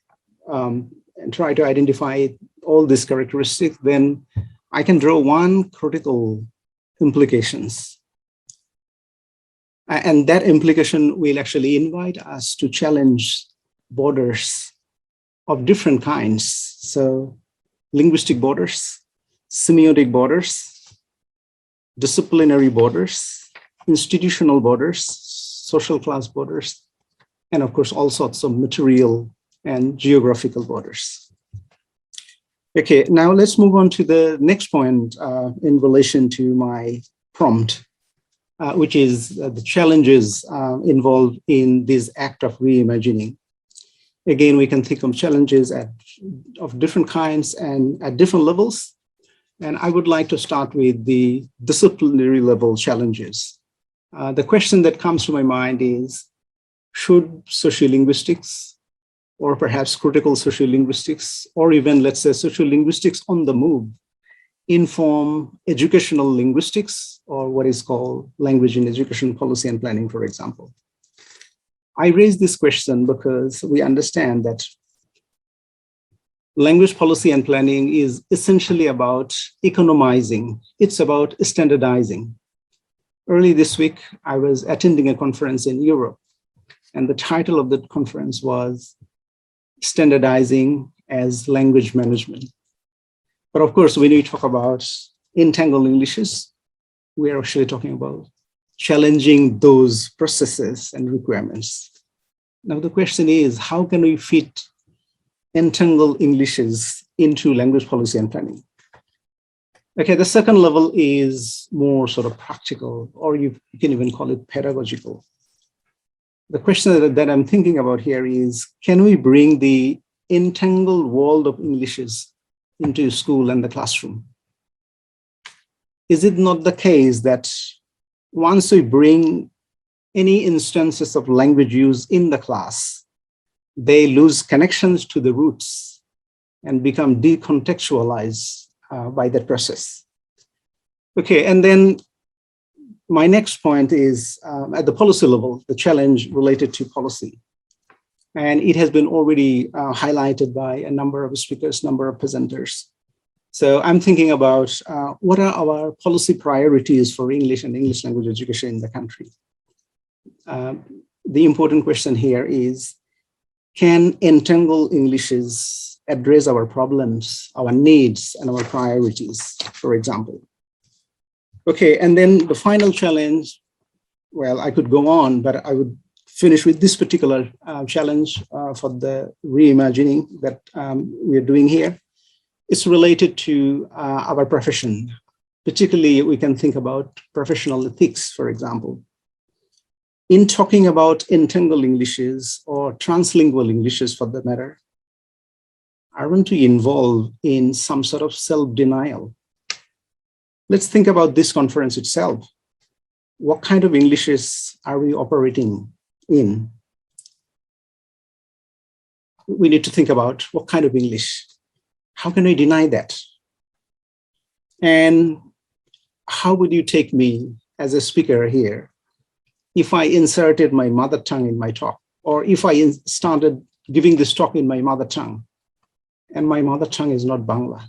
and try to identify all these characteristics, then I can draw one critical implications. And that implication will actually invite us to challenge borders of different kinds. So linguistic borders, semiotic borders, disciplinary borders, institutional borders, social class borders, and of course, all sorts of material and geographical borders. Okay, now let's move on to the next point in relation to my prompt, which is the challenges involved in this act of reimagining. Again, we can think of challenges of different kinds and at different levels. And I would like to start with the disciplinary level challenges. The question that comes to my mind is, should sociolinguistics, or perhaps critical sociolinguistics, or even, let's say, sociolinguistics on the move, inform educational linguistics, or what is called language in education policy and planning, for example? I raise this question because we understand that language policy and planning is essentially about economizing. It's about standardizing. Early this week, I was attending a conference in Europe, and the title of the conference was Standardizing as Language Management. But of course, when we talk about entangled Englishes, we are actually talking about challenging those processes and requirements. Now, the question is, how can we fit entangled Englishes into language policy and planning? Okay, the second level is more sort of practical, or you can even call it pedagogical. The question that I'm thinking about here is, can we bring the entangled world of Englishes into school and the classroom? Is it not the case that once we bring any instances of language use in the class, they lose connections to the roots and become decontextualized by that process? Okay, and then my next point is at the policy level, the challenge related to policy. And it has been already highlighted by a number of speakers, number of presenters. So I'm thinking about what are our policy priorities for English and English language education in the country? The important question here is, can entangled Englishes address our problems, our needs, and our priorities, for example? Okay, and then the final challenge, well, I could go on, but I would finish with this particular challenge for the reimagining that we are doing here. It's related to our profession, Particularly, we can think about professional ethics, for example. In talking about entangled Englishes or translingual Englishes for that matter, I want to involve in some sort of self-denial. Let's think about this conference itself. What kind of Englishes are we operating in? We need to think about what kind of English. How can I deny that? And how would you take me as a speaker here if I inserted my mother tongue in my talk, or if I started giving this talk in my mother tongue, and my mother tongue is not Bangla,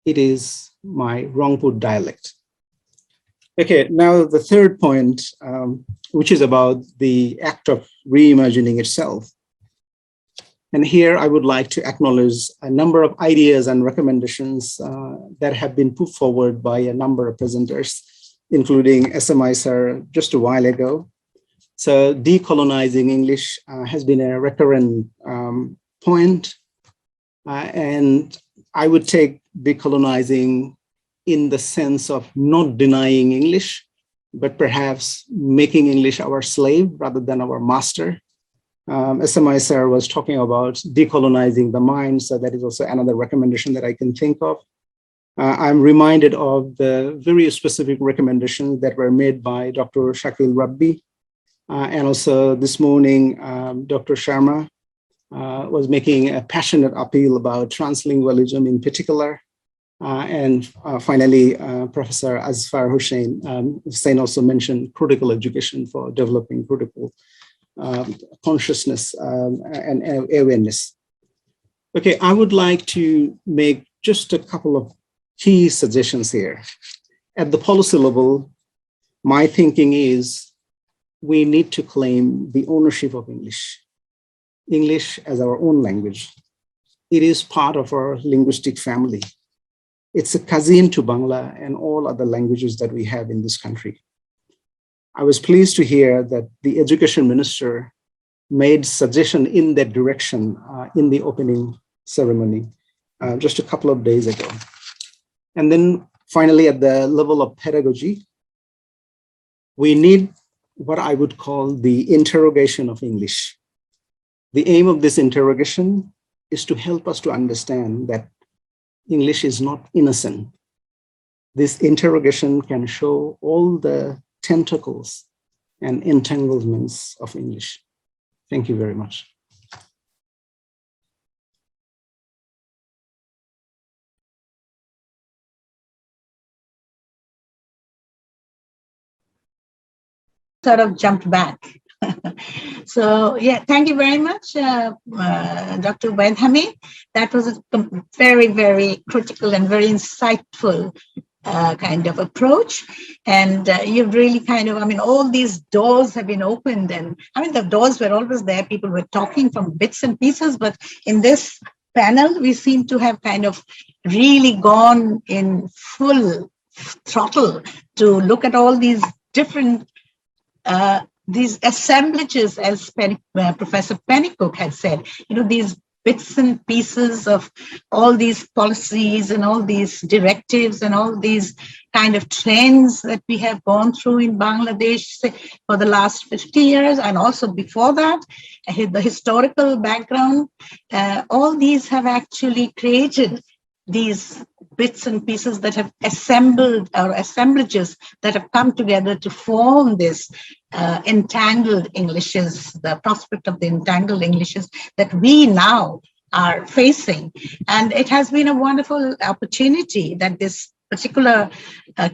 it is my Rangpur dialect. Okay, now the third point, which is about the act of reimagining itself. And here I would like to acknowledge a number of ideas and recommendations that have been put forward by a number of presenters, including SMI sir just a while ago. So decolonizing English has been a recurrent point. And I would take decolonizing in the sense of not denying English, but perhaps making English our slave rather than our master. SMI sir was talking about decolonizing the mind, so that is also another recommendation that I can think of. I'm reminded of the very specific recommendations that were made by Dr. Shakil Rabbi. And also this morning, Dr. Sharma was making a passionate appeal about translingualism in particular. And finally, Professor Azfar Hussain also mentioned critical education for developing critical consciousness and awareness. Okay, I would like to make just a couple of key suggestions here. At the policy level, my thinking is we need to claim the ownership of English. English as our own language. It is part of our linguistic family. It's a cousin to Bangla and all other languages that we have in this country. I was pleased to hear that the education minister made suggestion in that direction in the opening ceremony just a couple of days ago. And then finally, at the level of pedagogy, we need what I would call the interrogation of English. The aim of this interrogation is to help us to understand that English is not innocent. This interrogation can show all the tentacles and entanglements of English. Thank you very much. Sort of jumped back. So yeah, thank you very much, Dr. Benhami. That was a very, very critical and very insightful kind of approach. And you've really kind of, I mean, all these doors have been opened, and I mean, the doors were always there. People were talking from bits and pieces, but in this panel, we seem to have kind of really gone in full throttle to look at all these different these assemblages, as Professor Penick had said, you know, these bits and pieces of all these policies and all these directives and all these kind of trends that we have gone through in Bangladesh for the last 50 years, and also before that, the historical background, all these have actually created these bits and pieces that have assembled, or assemblages that have come together to form this entangled Englishes, the prospect of the entangled Englishes that we now are facing. And it has been a wonderful opportunity that this particular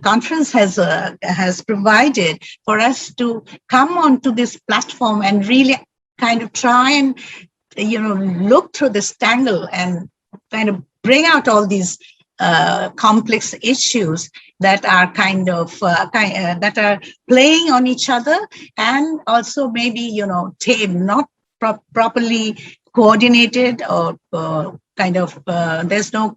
conference has provided for us to come onto this platform and really kind of try and, you know, look through this tangle and kind of bring out all these complex issues that are kind of that are playing on each other, and also maybe, you know, not properly coordinated, or kind of there's no,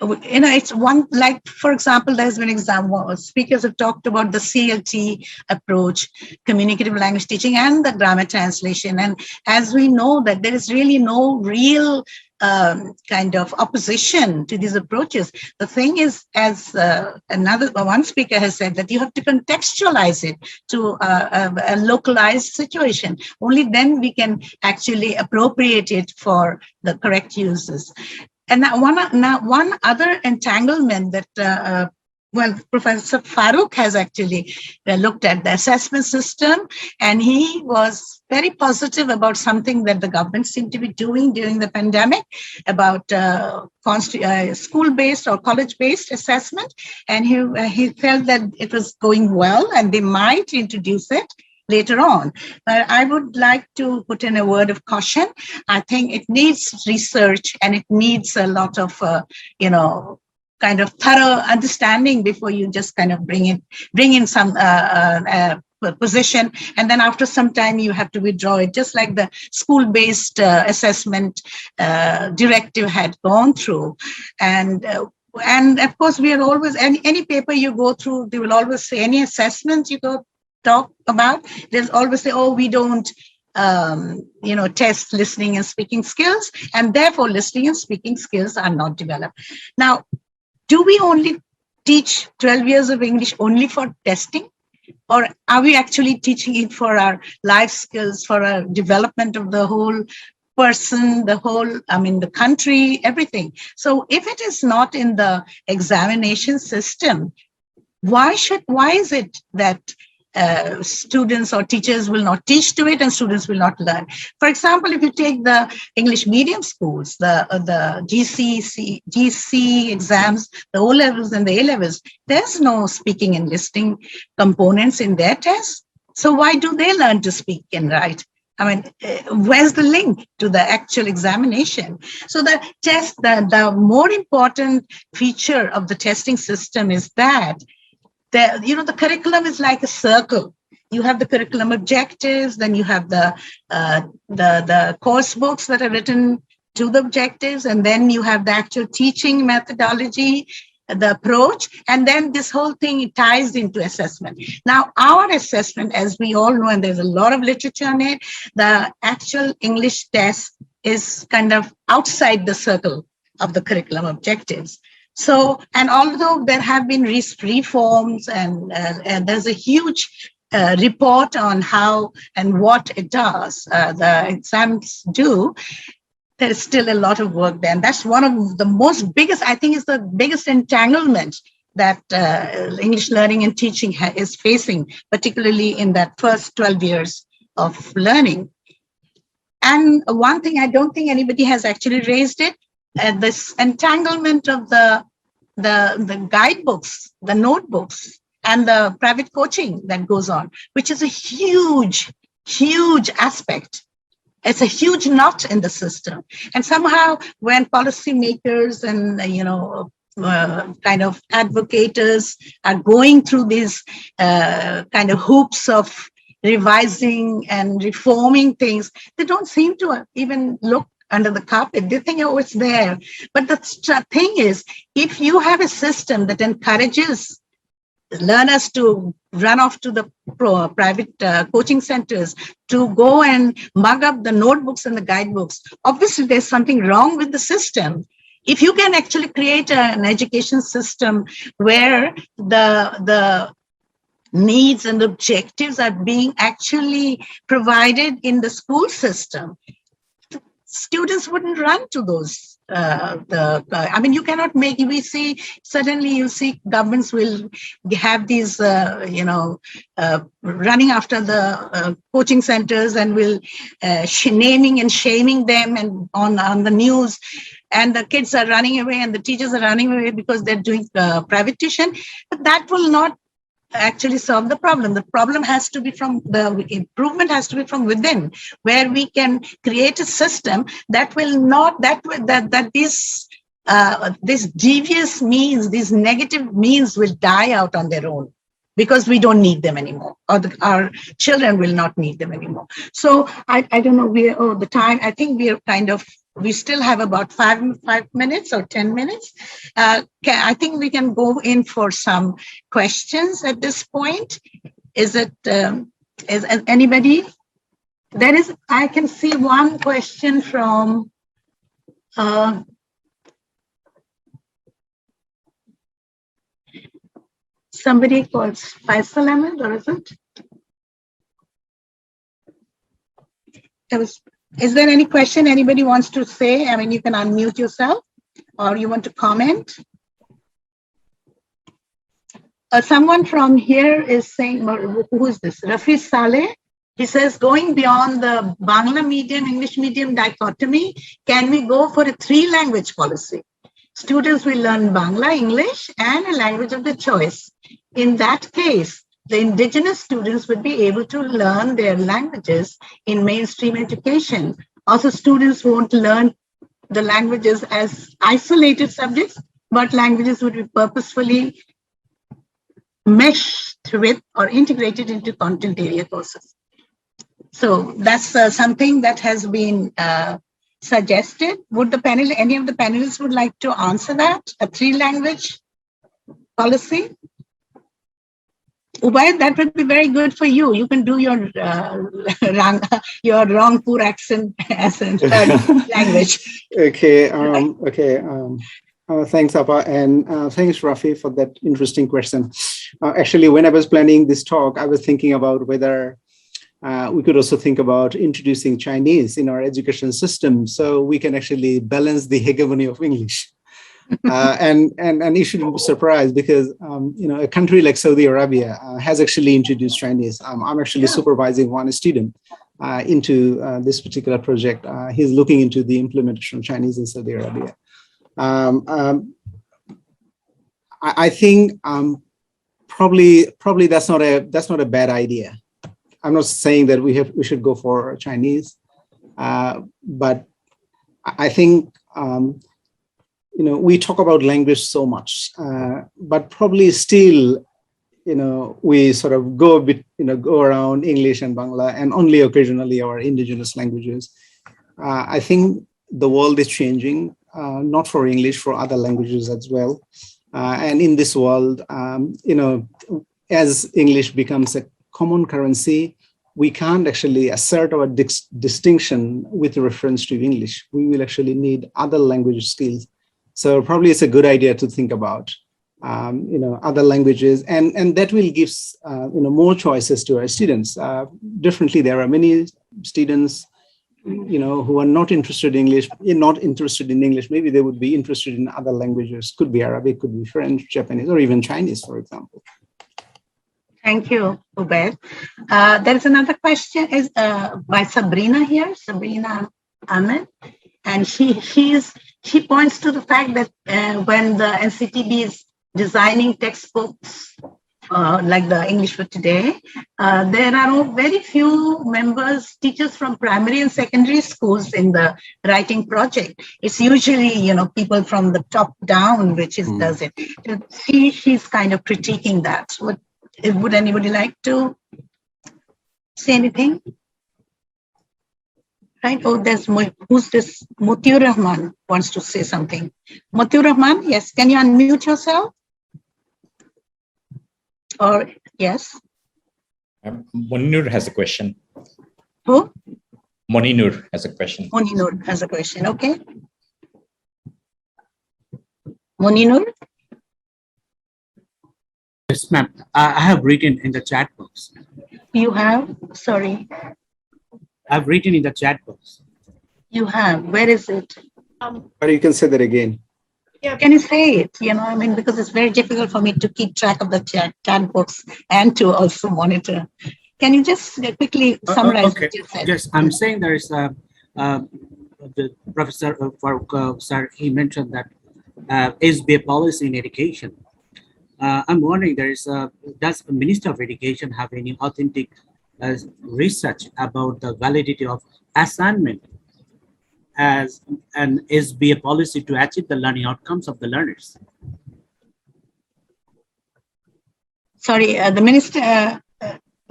you know, it's one, like, for example, there's been example, speakers have talked about the CLT approach, communicative language teaching, and the grammar translation. And as we know that there is really no real kind of opposition to these approaches. The thing is, as one speaker has said, that you have to contextualize it to a localized situation. Only then we can actually appropriate it for the correct uses. And one other entanglement that Professor Farooq has actually looked at the assessment system, and he was very positive about something that the government seemed to be doing during the pandemic about school-based or college-based assessment. And he felt that it was going well and they might introduce it later on. But I would like to put in a word of caution. I think it needs research and it needs a lot of, kind of thorough understanding before you just kind of bring in some position, and then after some time you have to withdraw it, just like the school-based assessment directive had gone through. And of course, we are always, any paper you go through, they will always say, any assessment you go talk about, they'll always say, oh, we don't test listening and speaking skills, and therefore listening and speaking skills are not developed. Now, do we only teach 12 years of English only for testing? Or are we actually teaching it for our life skills, for our development of the whole person, the country, everything? So if it is not in the examination system, why is it that students or teachers will not teach to it and students will not learn? For example, if you take the English medium schools, the GC exams, the O-levels and the A-levels, there's no speaking and listening components in their tests. So why do they learn to speak and write? I mean, where's the link to the actual examination? So the test, the more important feature of the testing system is that the curriculum is like a circle. You have the curriculum objectives, then you have the course books that are written to the objectives, and then you have the actual teaching methodology, the approach, and then this whole thing ties into assessment. Now, our assessment, as we all know, and there's a lot of literature on it, the actual English test is kind of outside the circle of the curriculum objectives. So, and although there have been reforms and there's a huge report on how and what it does, the exams do, there is still a lot of work there. And that's one of the biggest, I think is the biggest entanglement that English learning and teaching is facing, particularly in that first 12 years of learning. And one thing, I don't think anybody has actually raised it, this entanglement of the guidebooks, the notebooks, and the private coaching that goes on, which is a huge aspect. It's a huge knot in the system. And somehow when policymakers and, kind of advocates are going through these kind of hoops of revising and reforming things, they don't seem to even look under the carpet. They think, oh, it's there. But the thing is, if you have a system that encourages learners to run off to the private coaching centers to go and mug up the notebooks and the guidebooks, obviously there's something wrong with the system. If you can actually create an education system where the needs and objectives are being actually provided in the school system, students wouldn't run to those. You cannot make, we see, suddenly you see governments will have these, running after the coaching centers and will naming and shaming them and on the news. And the kids are running away and the teachers are running away because they're doing private tuition. But that will not actually solve the problem. The problem has to be the improvement has to be from within, where we can create a system that will not, that these devious means, these negative means will die out on their own, because we don't need them anymore, or our children will not need them anymore. So I don't know, the time, I think we still have about 5 minutes or 10 minutes. I think we can go in for some questions at this point. Is anybody? I can see one question from Uh, somebody called Faisal Ahmed, or is it? Is there any question anybody wants to say? I mean, you can unmute yourself, or you want to comment. Someone from here is saying, who is this? Rafi Saleh. He says, going beyond the Bangla medium, English medium dichotomy, can we go for a 3-language policy? Students will learn Bangla, English, and a language of their choice. In that case, the indigenous students would be able to learn their languages in mainstream education. Also, students won't learn the languages as isolated subjects, but languages would be purposefully meshed with or integrated into content area courses. So that's something that has been suggested. Would the panel, any of the panelists would like to answer that? A 3-language policy? Ubaid, that would be very good for you. You can do your Rangpur accent as a third language. Okay. Thanks, Apa, and thanks, Rafi, for that interesting question. Actually, when I was planning this talk, I was thinking about whether we could also think about introducing Chinese in our education system, so we can actually balance the hegemony of English. And you shouldn't be surprised, because a country like Saudi Arabia has actually introduced Chinese. I'm actually supervising one student into this particular project. He's looking into the implementation of Chinese in Saudi Arabia. I think probably that's not a bad idea. I'm not saying that we should go for Chinese, but I think we talk about language so much, but probably still we sort of go a bit go around English and Bangla and only occasionally our indigenous languages. I think the world is changing. Not for English, for other languages as well. And in this world, as English becomes a common currency, we can't actually assert our distinction with reference to English. We will actually need other language skills. So probably it's a good idea to think about, other languages, and that will give, more choices to our students. Differently, there are many students who are not interested in English, maybe they would be interested in other languages. Could be Arabic, could be French, Japanese, or even Chinese, for example. Thank you, Ubaid. There is another question is by Sabrina here, Sabrina Ahmed, and she points to the fact that when the NCTB is designing textbooks like the English for Today, there are very few teachers from primary and secondary schools in the writing project. It's usually, people from the top down, which does it. She's kind of critiquing that. Would anybody like to say anything? Right? Oh, who's this? Motiur Rahman wants to say something. Motiur Rahman, yes. Can you unmute yourself? Or yes? Moninur has a question. Who? Moninur has a question. Moninur has a question. Okay. Moninur? Yes, ma'am. I have written in the chat box. You have? Sorry. I've written in the chat box. You have. Where is it? Or you can say that again. Yeah. Can you say it? Because it's very difficult for me to keep track of the chat box and to also monitor. Can you just quickly summarize what you said? Yes, I'm saying there is the Professor Farooq, sir, he mentioned that SBA policy in education. I'm wondering, does the Minister of Education have any authentic research about the validity of assignment as an SBA policy to achieve the learning outcomes of the learners? Sorry, the Minister,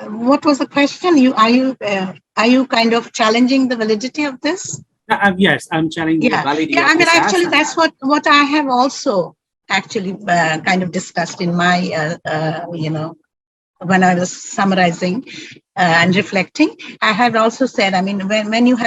what was the question? Are you kind of challenging the validity of this? Yes, I'm challenging the validity of this actually, assignment. that's what I have also actually kind of discussed in my, when I was summarizing and reflecting, I had also said, I mean, when you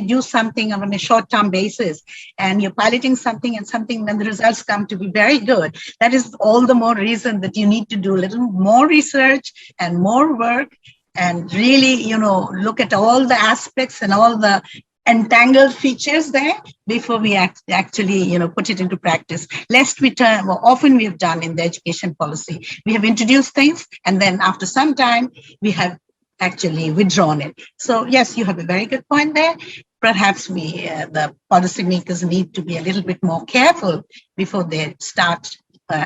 do something on a short-term basis and you're piloting something and when the results come to be very good, that is all the more reason that you need to do a little more research and more work and really, look at all the aspects and all the entangled features there before we actually, put it into practice. Lest we turn, well, often we have done in the education policy, we have introduced things and then after some time we have actually withdrawn it. So yes, you have a very good point there. Perhaps the policymakers need to be a little bit more careful before they start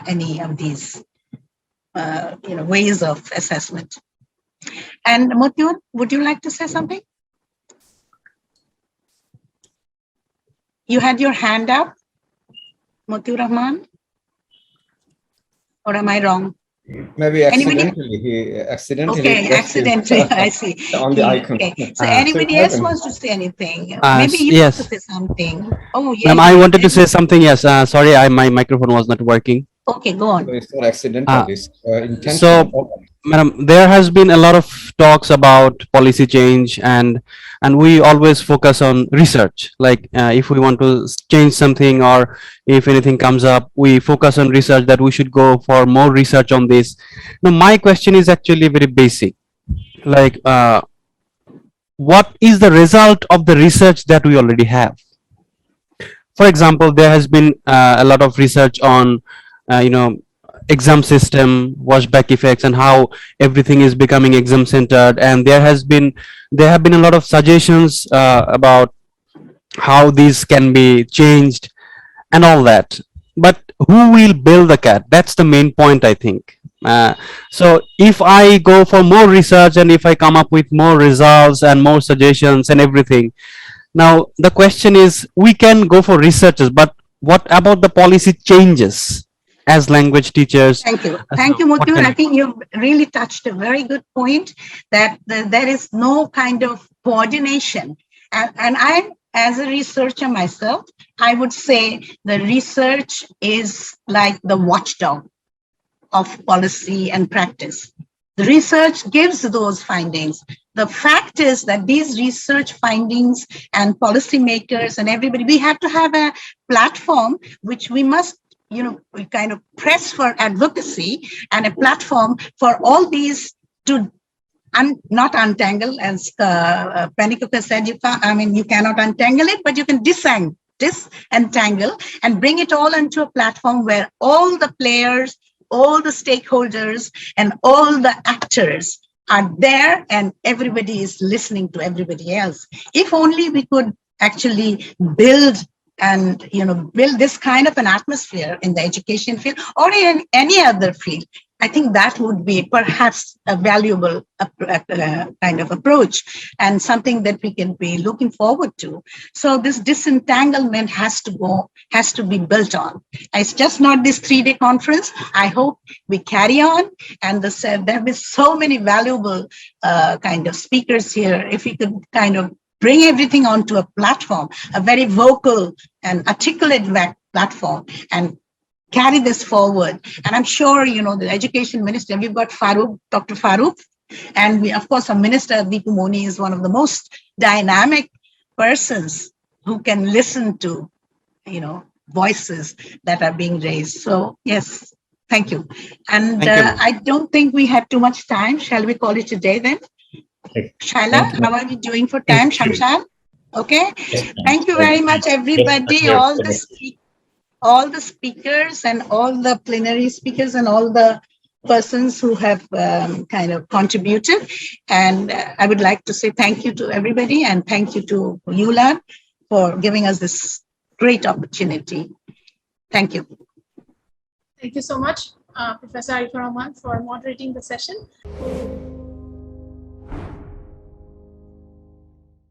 any of these, ways of assessment. And Muthu, would you like to say something? You had your hand up, Muthu Rahman? Or am I wrong? Maybe accidentally. Anybody? He accidentally. Okay, accidentally, I see. On the icon. Okay. So anybody else wants to say anything? Maybe you Yes. want to say something. Oh, yeah. Ma'am, I wanted to say something. Yes. Sorry, my microphone was not working. Okay, go on. So it's not accidental, it's intentional. So, Madam, there has been a lot of talks about policy change, and we always focus on research. Like if we want to change something or if anything comes up, we focus on research, that we should go for more research on this. Now, my question is actually very basic. Like, what is the result of the research that we already have? For example, there has been a lot of research on, exam system, washback effects, and how everything is becoming exam centered. And there have been a lot of suggestions about how these can be changed and all that. But who will build the cat? That's the main point, I think. So if I go for more research and if I come up with more results and more suggestions and everything, now the question is, we can go for researchers, but what about the policy changes? As language teachers. Thank you. Thank you, Muthu. I think you've really touched a very good point, that there is no kind of coordination. And I, as a researcher myself, I would say the research is like the watchdog of policy and practice. The research gives those findings. The fact is that these research findings and policymakers and everybody, we have to have a platform which we must we kind of press for advocacy, and a platform for all these to not untangle, as Penick said. You cannot untangle it, but you can disentangle and bring it all into a platform where all the players, all the stakeholders, and all the actors are there, and everybody is listening to everybody else. If only we could actually build this kind of an atmosphere in the education field or in any other field, I think that would be perhaps a valuable kind of approach and something that we can be looking forward to. So this disentanglement has to be built on. It's just not this 3-day conference. I hope we carry on, and there have been so many valuable kind of speakers here. If we could kind of bring everything onto a platform, a very vocal and articulate platform, and carry this forward. And I'm sure, the education minister, we've got Dr. Farooq, and we, of course, our minister, Deepu Moni, is one of the most dynamic persons who can listen to, voices that are being raised. So, yes, thank you. And I don't think we have too much time. Shall we call it a day then? Shaila, how are we doing for time, Shamshan? Okay. Thank you very much, everybody, all the speakers and all the plenary speakers and all the persons who have kind of contributed. And I would like to say thank you to everybody, and thank you to ULAB for giving us this great opportunity. Thank you. Thank you so much, Professor Aleister Penick, for moderating the session.